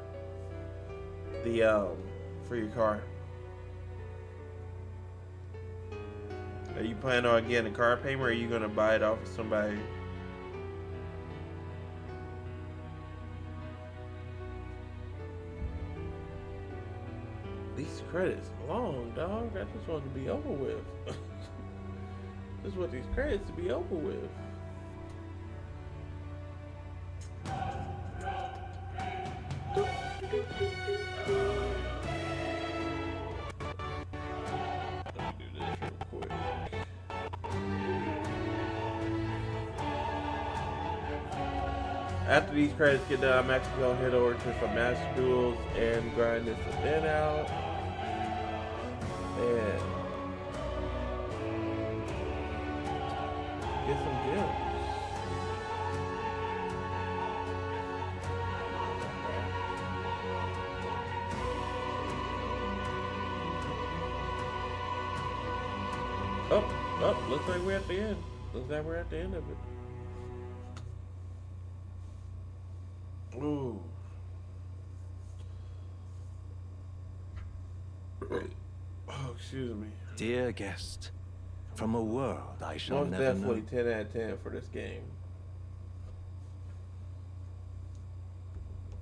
S10: the for your car? Are you planning on getting a car payment, or are you gonna buy it off of somebody? These credits long, dog. I just want to be over with. Just want these credits to be over with. Let me do this real quick. After these credits get done, I'm actually gonna head over to some Master Duels and grind this event out. And get some gems. Oh, looks like we're at the end. Looks like we're at the end of it. Ooh. Oh, excuse me.
S19: Dear guest, from a world I shall
S10: Most
S19: never
S10: definitely
S19: know.
S10: 10 out of 10 for this game.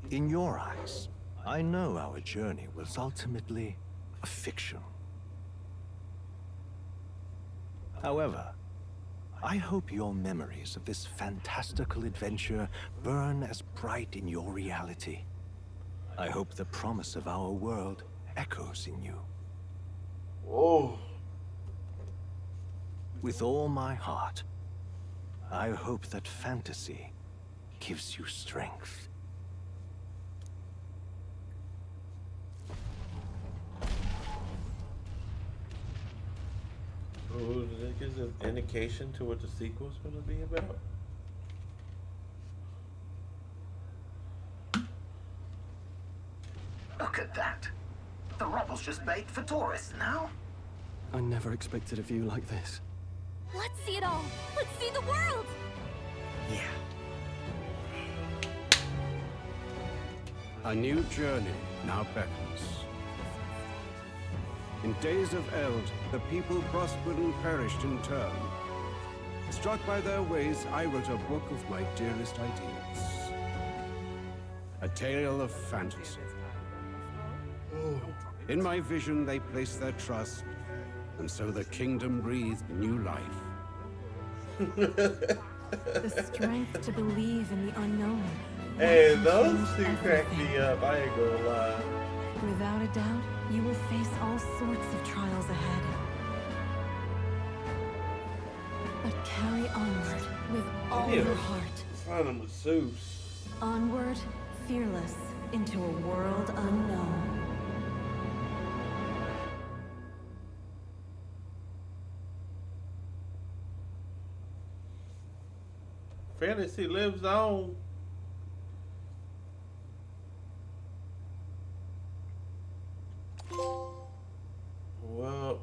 S19: In your eyes, I know our journey was ultimately a fiction. However, I hope your memories of this fantastical adventure burn as bright in your reality. I hope the promise of our world echoes in you.
S10: Oh.
S19: With all my heart, I hope that fantasy gives you strength.
S10: Ooh, that gives an indication to what the sequel's gonna be about.
S8: Look at that. The rubble's just made for tourists now.
S17: I never expected a view like this.
S14: Let's see it all. Let's see the world.
S17: Yeah. A new journey now beckons. In days of eld, the people prospered and perished in turn. Struck by their ways, I wrote a book of my dearest ideas. A tale of fantasy. In my vision, they placed their trust, and so the kingdom breathed new life.
S20: The strength to believe in the unknown.
S10: Hey, those two crack me up. I ain't gonna lie.
S20: Without a doubt, you will face all sorts of trials ahead. But carry onward with all your heart.
S10: Find a masseuse.
S20: Onward, fearless, into a world unknown.
S10: Fantasy lives on. Well,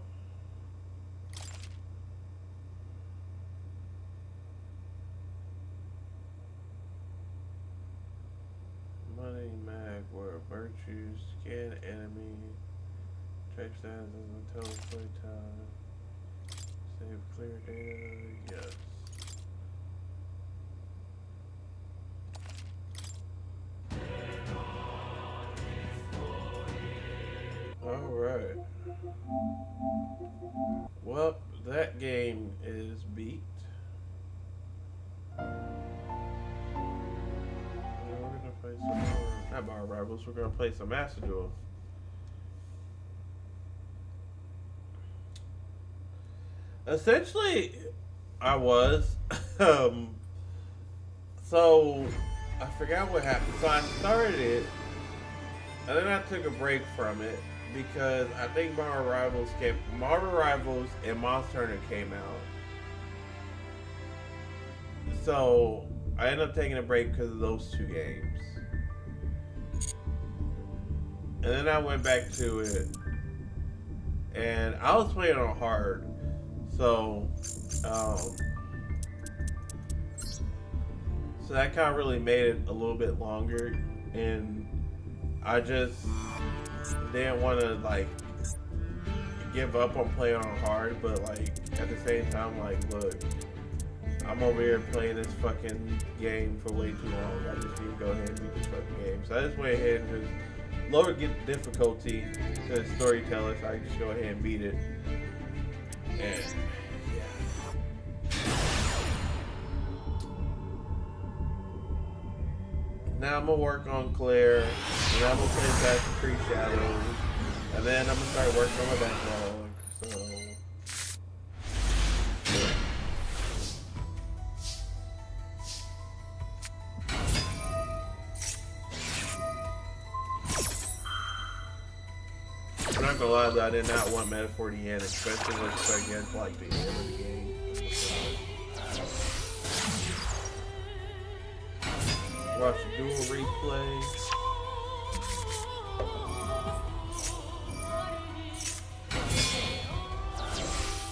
S10: money mag where virtues scan enemy, check status and total play time, save clear data, yes. Well, that game is beat. We're gonna play some more, not Bar Rivals, we're gonna play some Master Duel. Essentially, I was. So, I forgot what happened. So I started it, and then I took a break from it because I think Marvel Rivals and Monster Hunter came out. So I ended up taking a break because of those two games. And then I went back to it, and I was playing on hard. So, so that kind of really made it a little bit longer, and I just didn't want to like give up on playing on hard, but like at the same time, like, look, I'm over here playing this fucking game for way too long. I just need to go ahead and beat this fucking game. So I just went ahead and just lowered the difficulty to the storyteller, so I can just go ahead and beat it. And now I'm gonna work on Claire, and then I'm gonna play Assassin's Creed Shadows, and then I'm gonna start working on my backlog. So, I'm not gonna lie, though, I did not want Metaphor to end, especially when it's against like the end of the game. Watch the dual replay.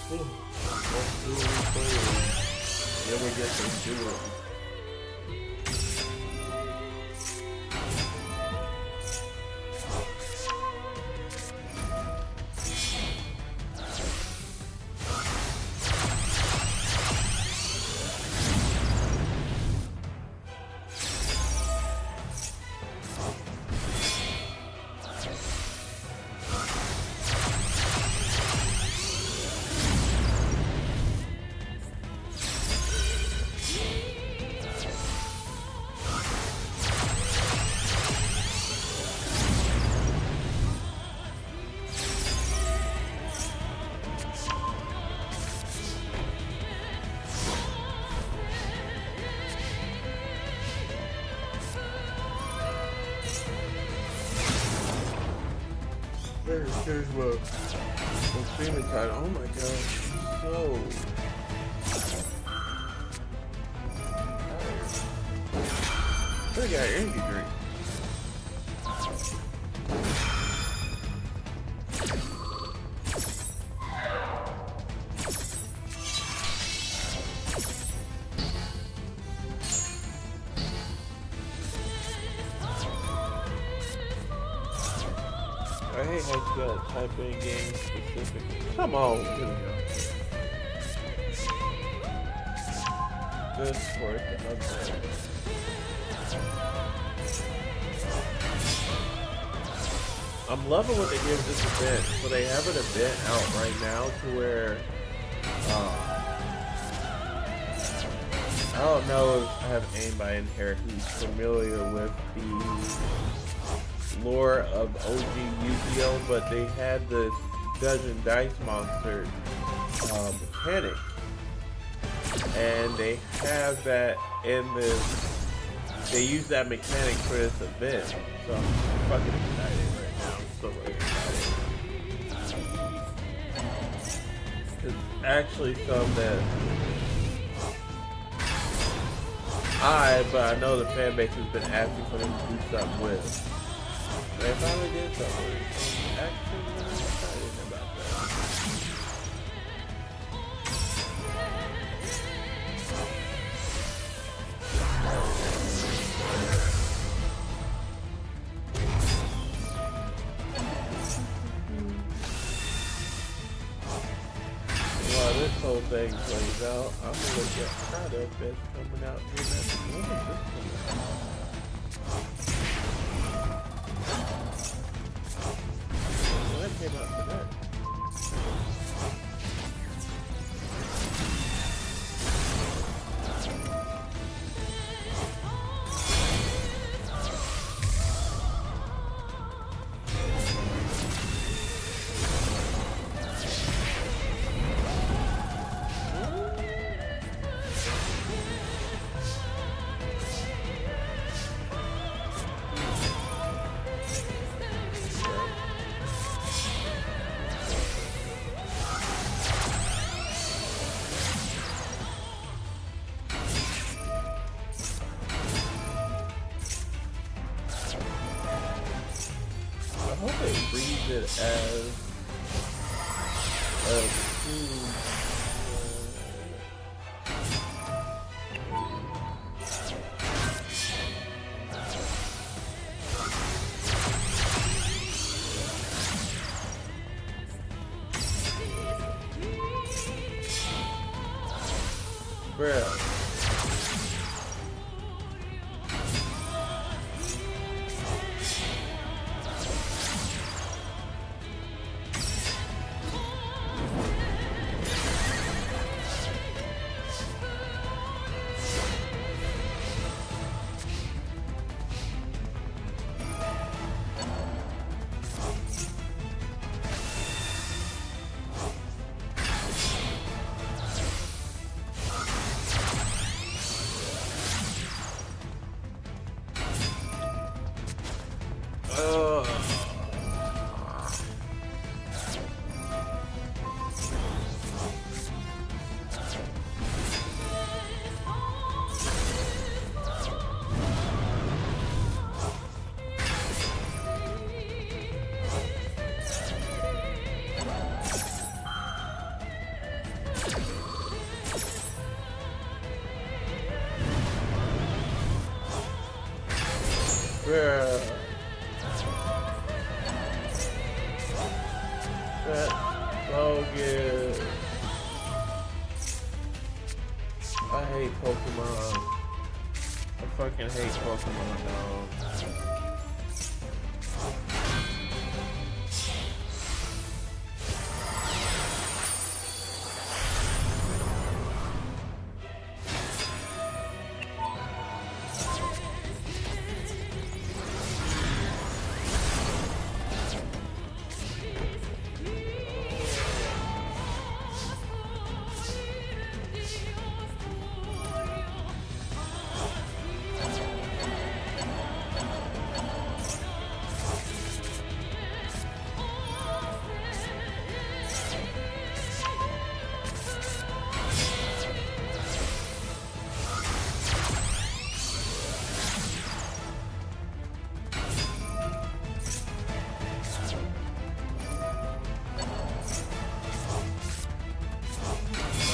S10: Dual replay. Then we get some dual. Here's what streaming title. Oh my god. So I got energy drink. I hate how you gotta type in game specifically. Come on, here we go. Good for it. I'm loving what they give this event. So they have an event out right now to where I don't know if I have anybody in here who's familiar with the lore of OG Yu-Gi-Oh, but they had this Dungeon Dice Monster mechanic, and they have that in this. They use that mechanic for this event, so I'm fucking excited right now. I'm so very excited. It's actually something that but I know the fan base has been asking for them to do something with. They finally did something. I'm actually really excited about that. While this whole thing plays out, I'm gonna look at product that's coming out here next. When is this coming out? That came out today. Bruh. Bruh. That's so good. I hate Pokemon. I fucking hate Pokemon, dog.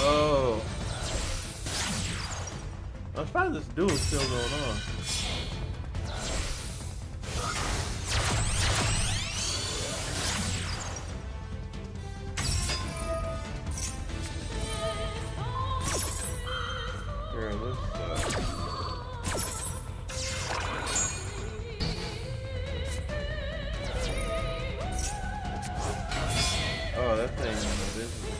S10: Oh. I'm surprised this duel is still going on. Girl, this sucks. Oh, that thing is invisible.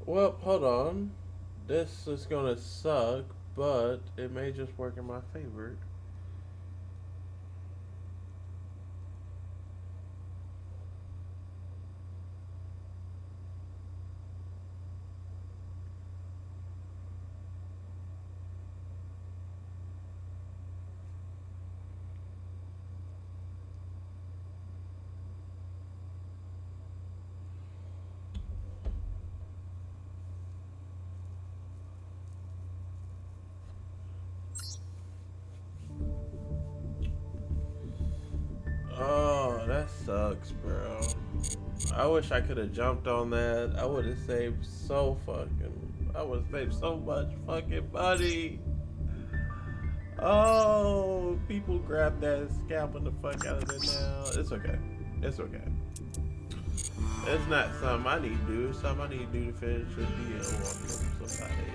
S10: Well, hold on. This is gonna suck, but it may just work in my favor. Oh, that sucks, bro. I wish I could have jumped on that. I would have saved so fucking... I would have saved so much fucking money. Oh, people grab that scalping the fuck out of it now. It's okay. It's okay. It's not something I need to do. It's something I need to do to finish a deal with somebody.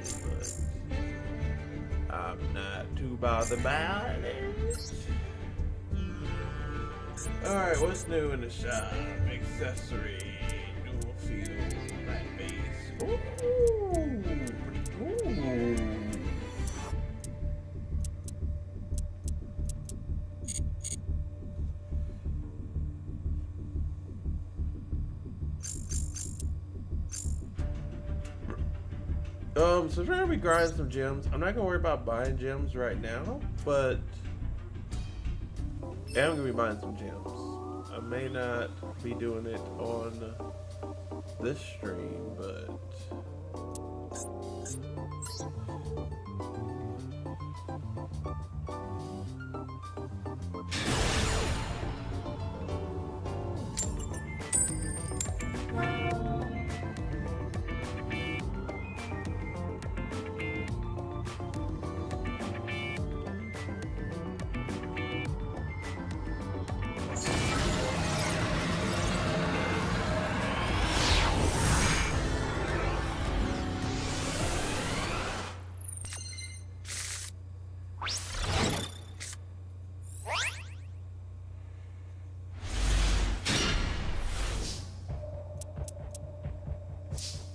S10: But I'm not too bothered about it. Alright, what's new in the shop? Accessory, dual field. So trying to be grinding some gems. I'm not gonna worry about buying gems right now, but yeah, I'm gonna be buying some gems. I may not be doing it on this stream, but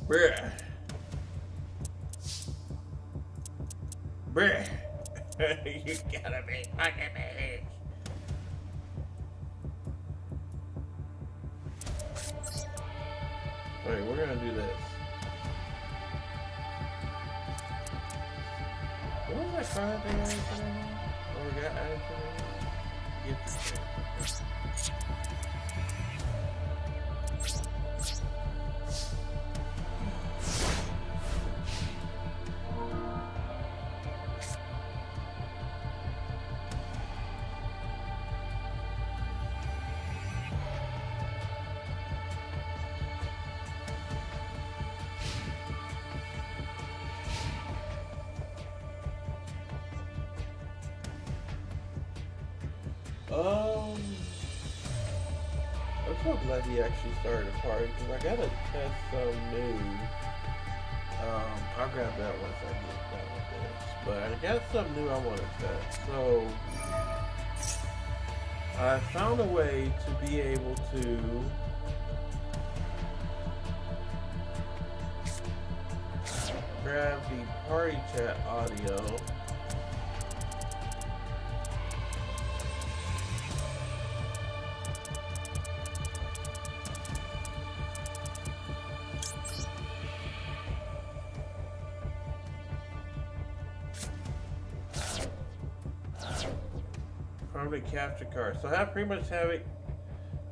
S10: bruh. Bruh. You gotta be fucking me. Alright, we're gonna do this. What was that card they added today? Or we got added today? Gift. I'm so glad he actually started a party because I gotta test some new. I'll grab that once I get done with this. But I got something new I want to test. So I found a way to be able to grab the party chat audio. From the capture card. So I pretty much have it.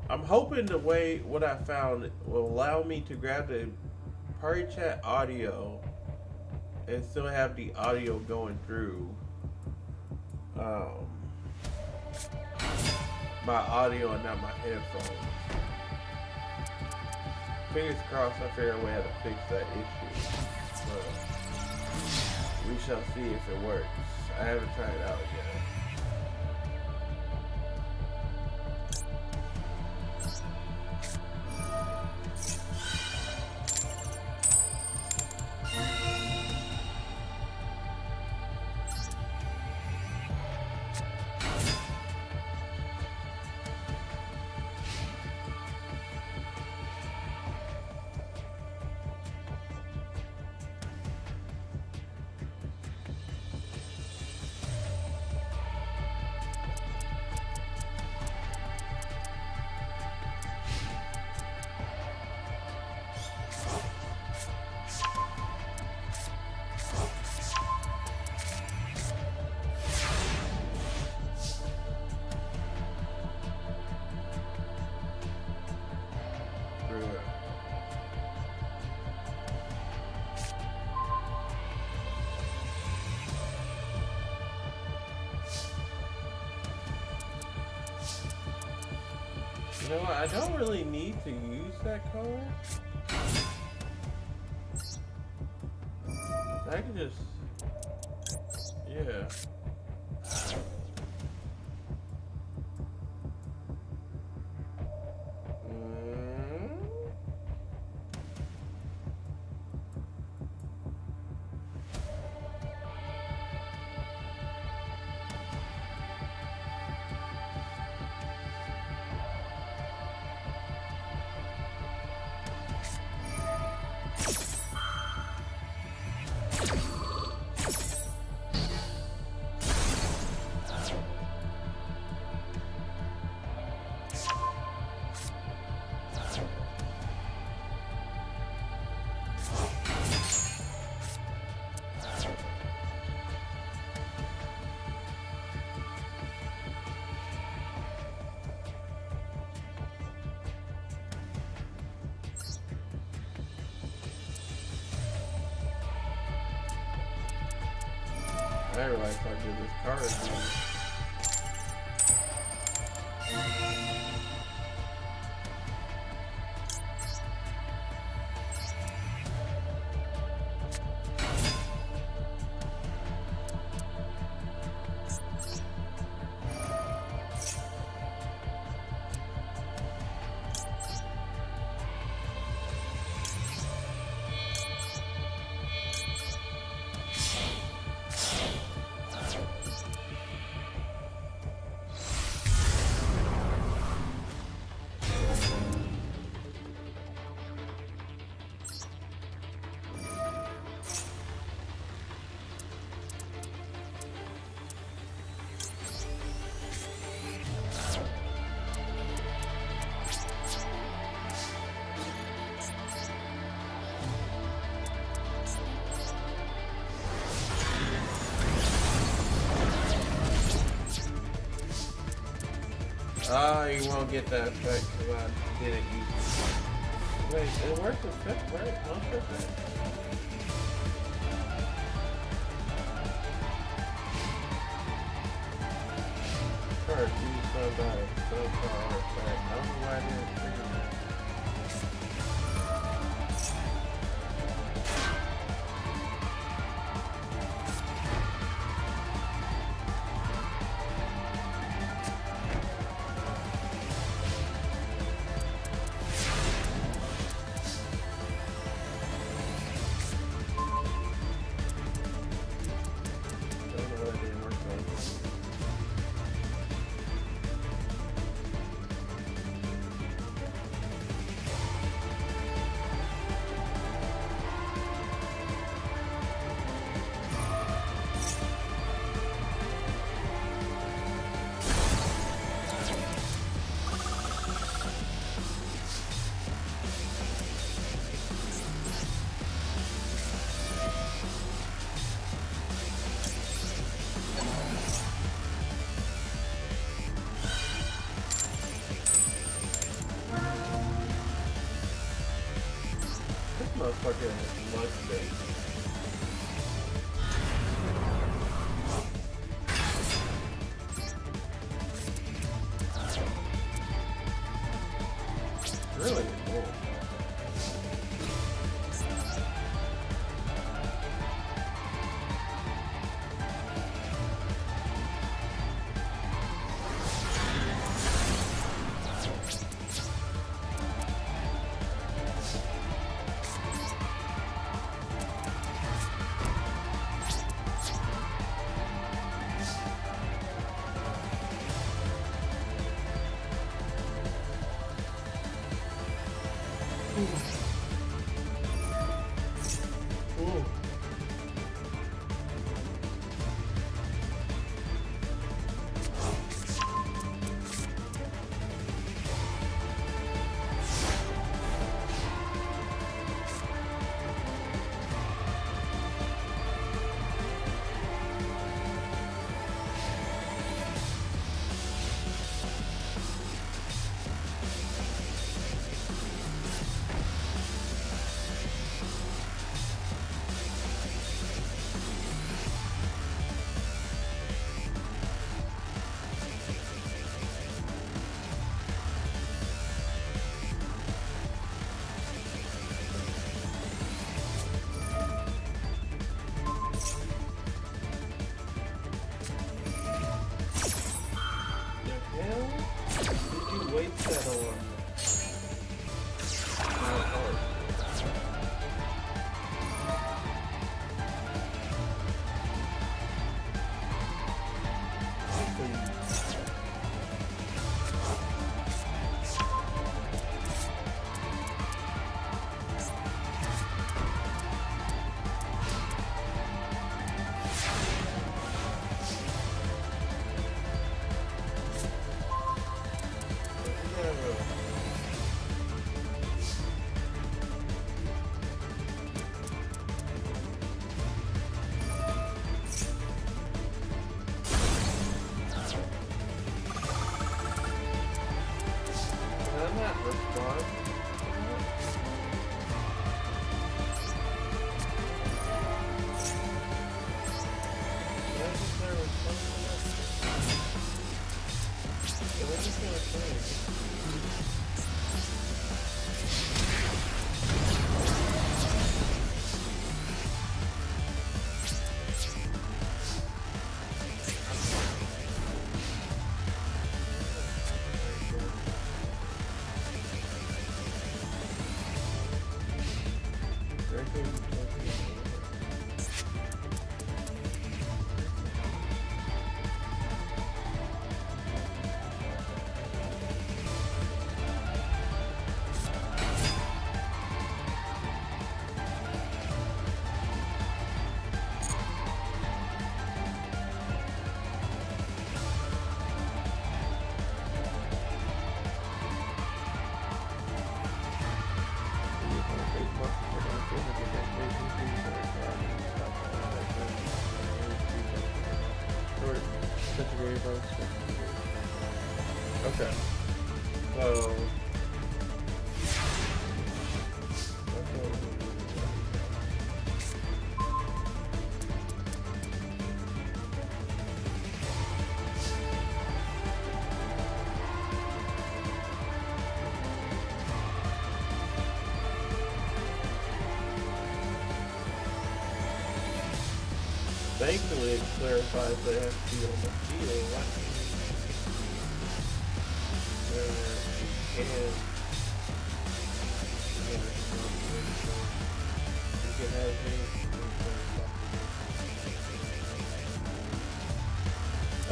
S10: I'm hoping the way what I found will allow me to grab the party chat audio and still have the audio going through my audio and not my headphones. Fingers crossed I figure out a way how to fix that issue. But we shall see if it works. I haven't tried it out yet. You know what? I don't really need to use that card. I can just, yeah. I realized how good this card is. Oh, you won't get that effect because I didn't use it. Wait, it works with effect, right? Monster effect. Card, use some battle. So far, effect. I don't know why I didn't figure that. Motherfucker lunch bait. Really cool. Okay. So thankfully it clarifies the FP on the field.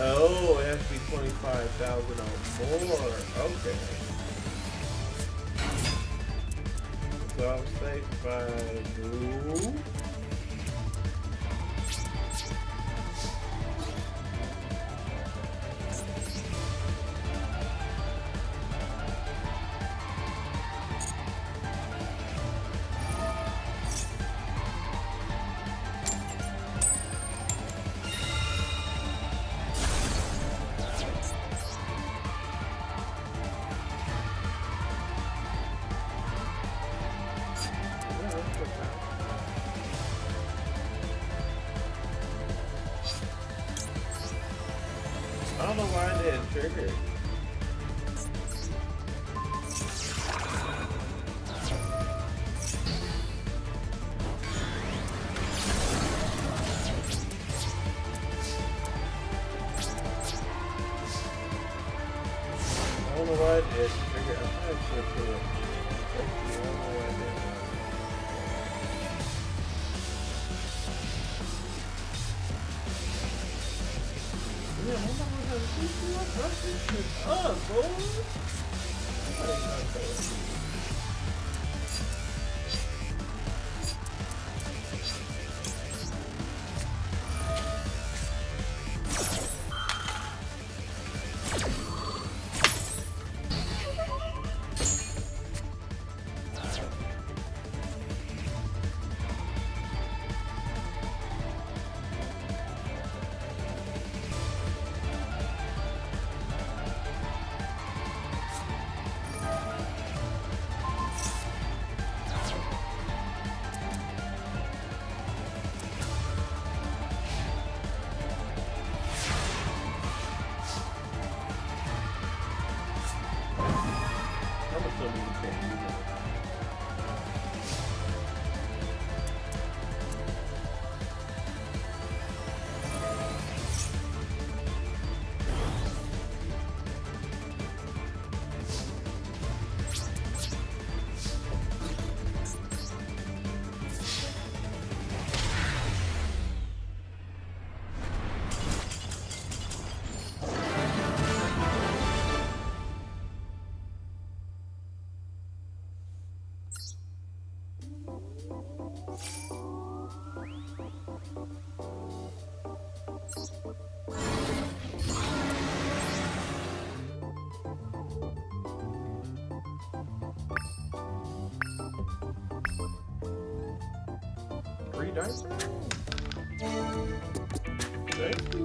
S10: Oh, it has to be 25,000 or more. Okay. So I was safe if I do. I don't know why I didn't trigger it. I don't know why I didn't trigger it. I probably should have put it. I don't know why I didn't. Yeah, I'm not gonna have to keep you up. Rush this shit up, boy. I ain't not going. Three dice? Thank you.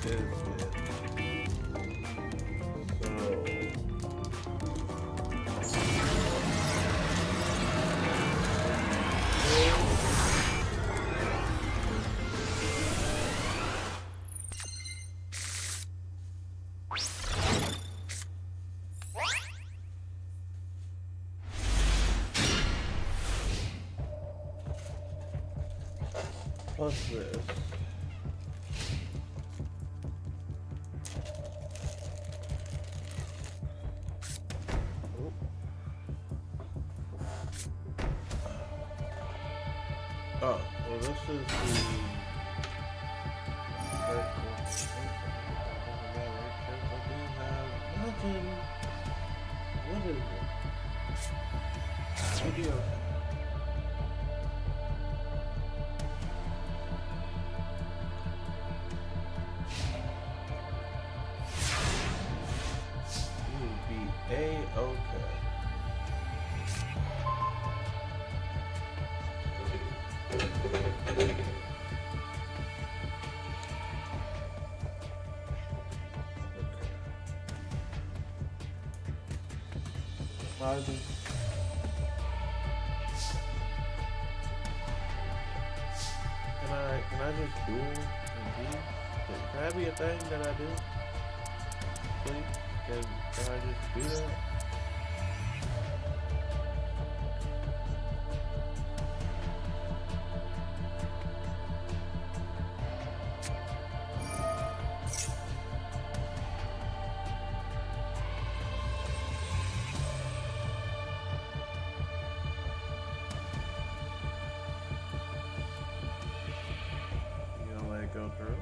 S10: is this. So plus this. Oh, well, this is the. Imagine. What is it? Video. A-okay. Rising. Can I just do it? Can that be a thing that I do? Please? Can I just do that? You gonna let it go through?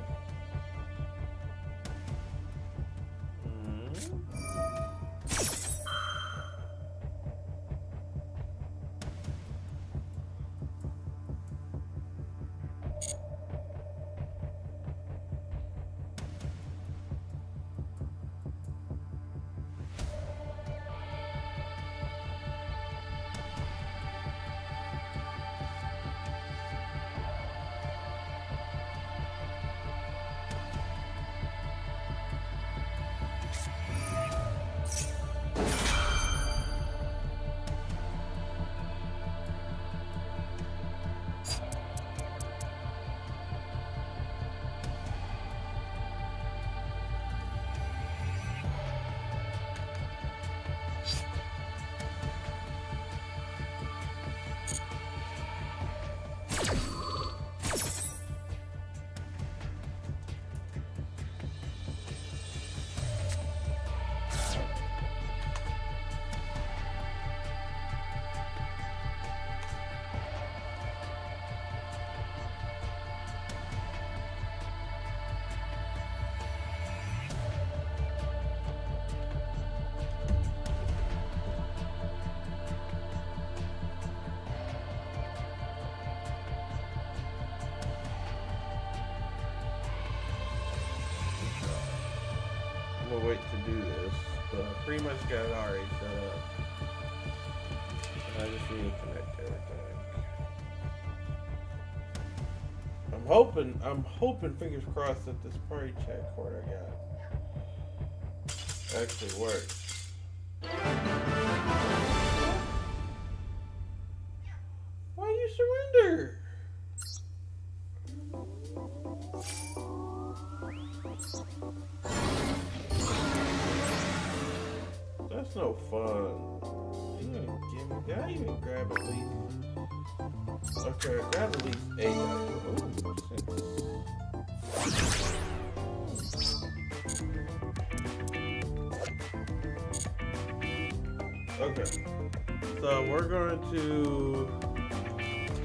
S10: I'm gonna wait to do this, but I pretty much got it already set up. And I just need to connect everything. I'm hoping, fingers crossed, that this party chat cord I got actually works. Why you surrender? That's no fun. You didn't give me that. You didn't grab at least. Okay, grab at least 8. Ooh, 6. Okay. So we're going to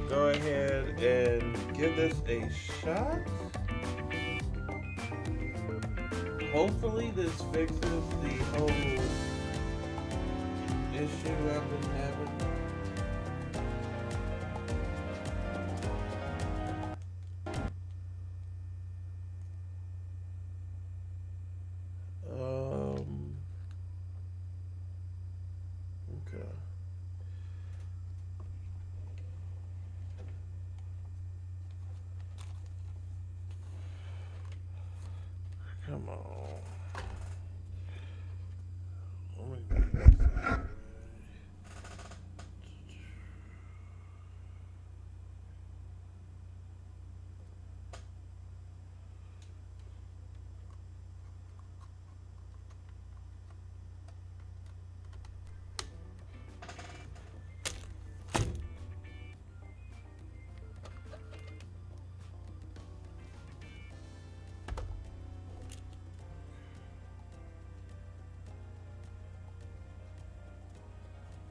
S10: go ahead and give this a shot. Hopefully this fixes the whole issue I've been having. Okay. Come on.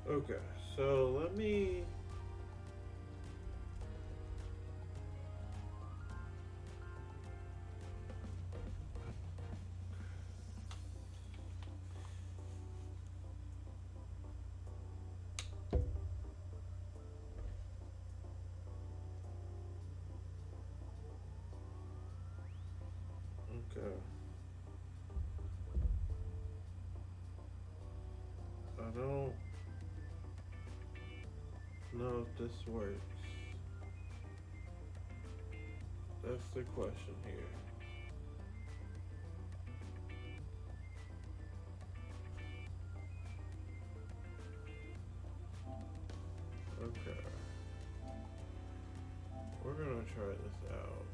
S10: Okay, so let me. Okay. I don't know if this works. That's the question here. Okay. We're gonna try this out.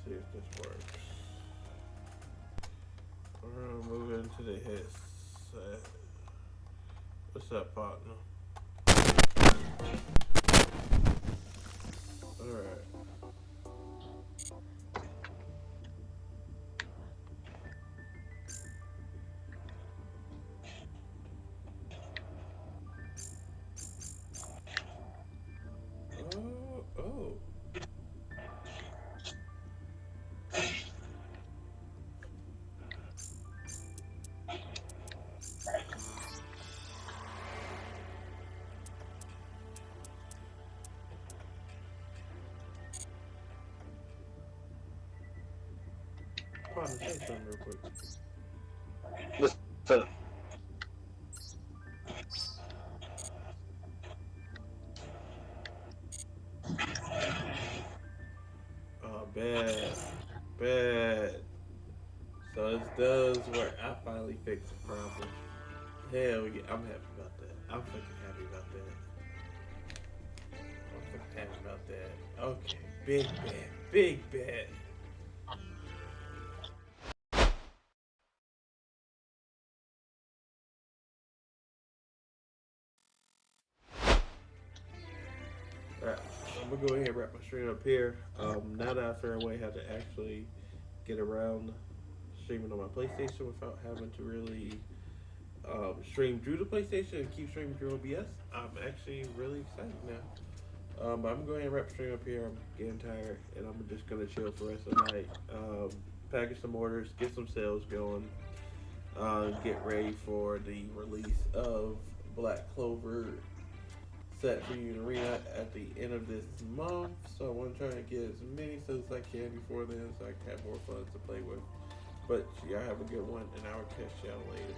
S10: See if this works. We're gonna move into the hit set. What's up, partner? Alright. Oh. Partner, say something real quick.
S21: What's up?
S10: Oh, bad. Bad. So it does work. I finally fixed the problem. Hell yeah, I'm happy about that. I'm fucking happy about that. I'm fucking happy about that. Okay, big bet. Big bet. Alright, so I'm gonna go ahead and wrap my stream up here. Now that I figured a way how to actually get around streaming on my PlayStation without having to really stream through the PlayStation and keep streaming through OBS, I'm actually really excited now. But I'm going to wrap the stream up here. I'm getting tired, and I'm just gonna chill for the rest of the night. Package some orders, get some sales going, get ready for the release of Black Clover set for you in Arena at the end of this month. So I want to try to get as many sales as I can before then, so I can have more fun to play with. But y'all have a good one, and I will catch y'all later.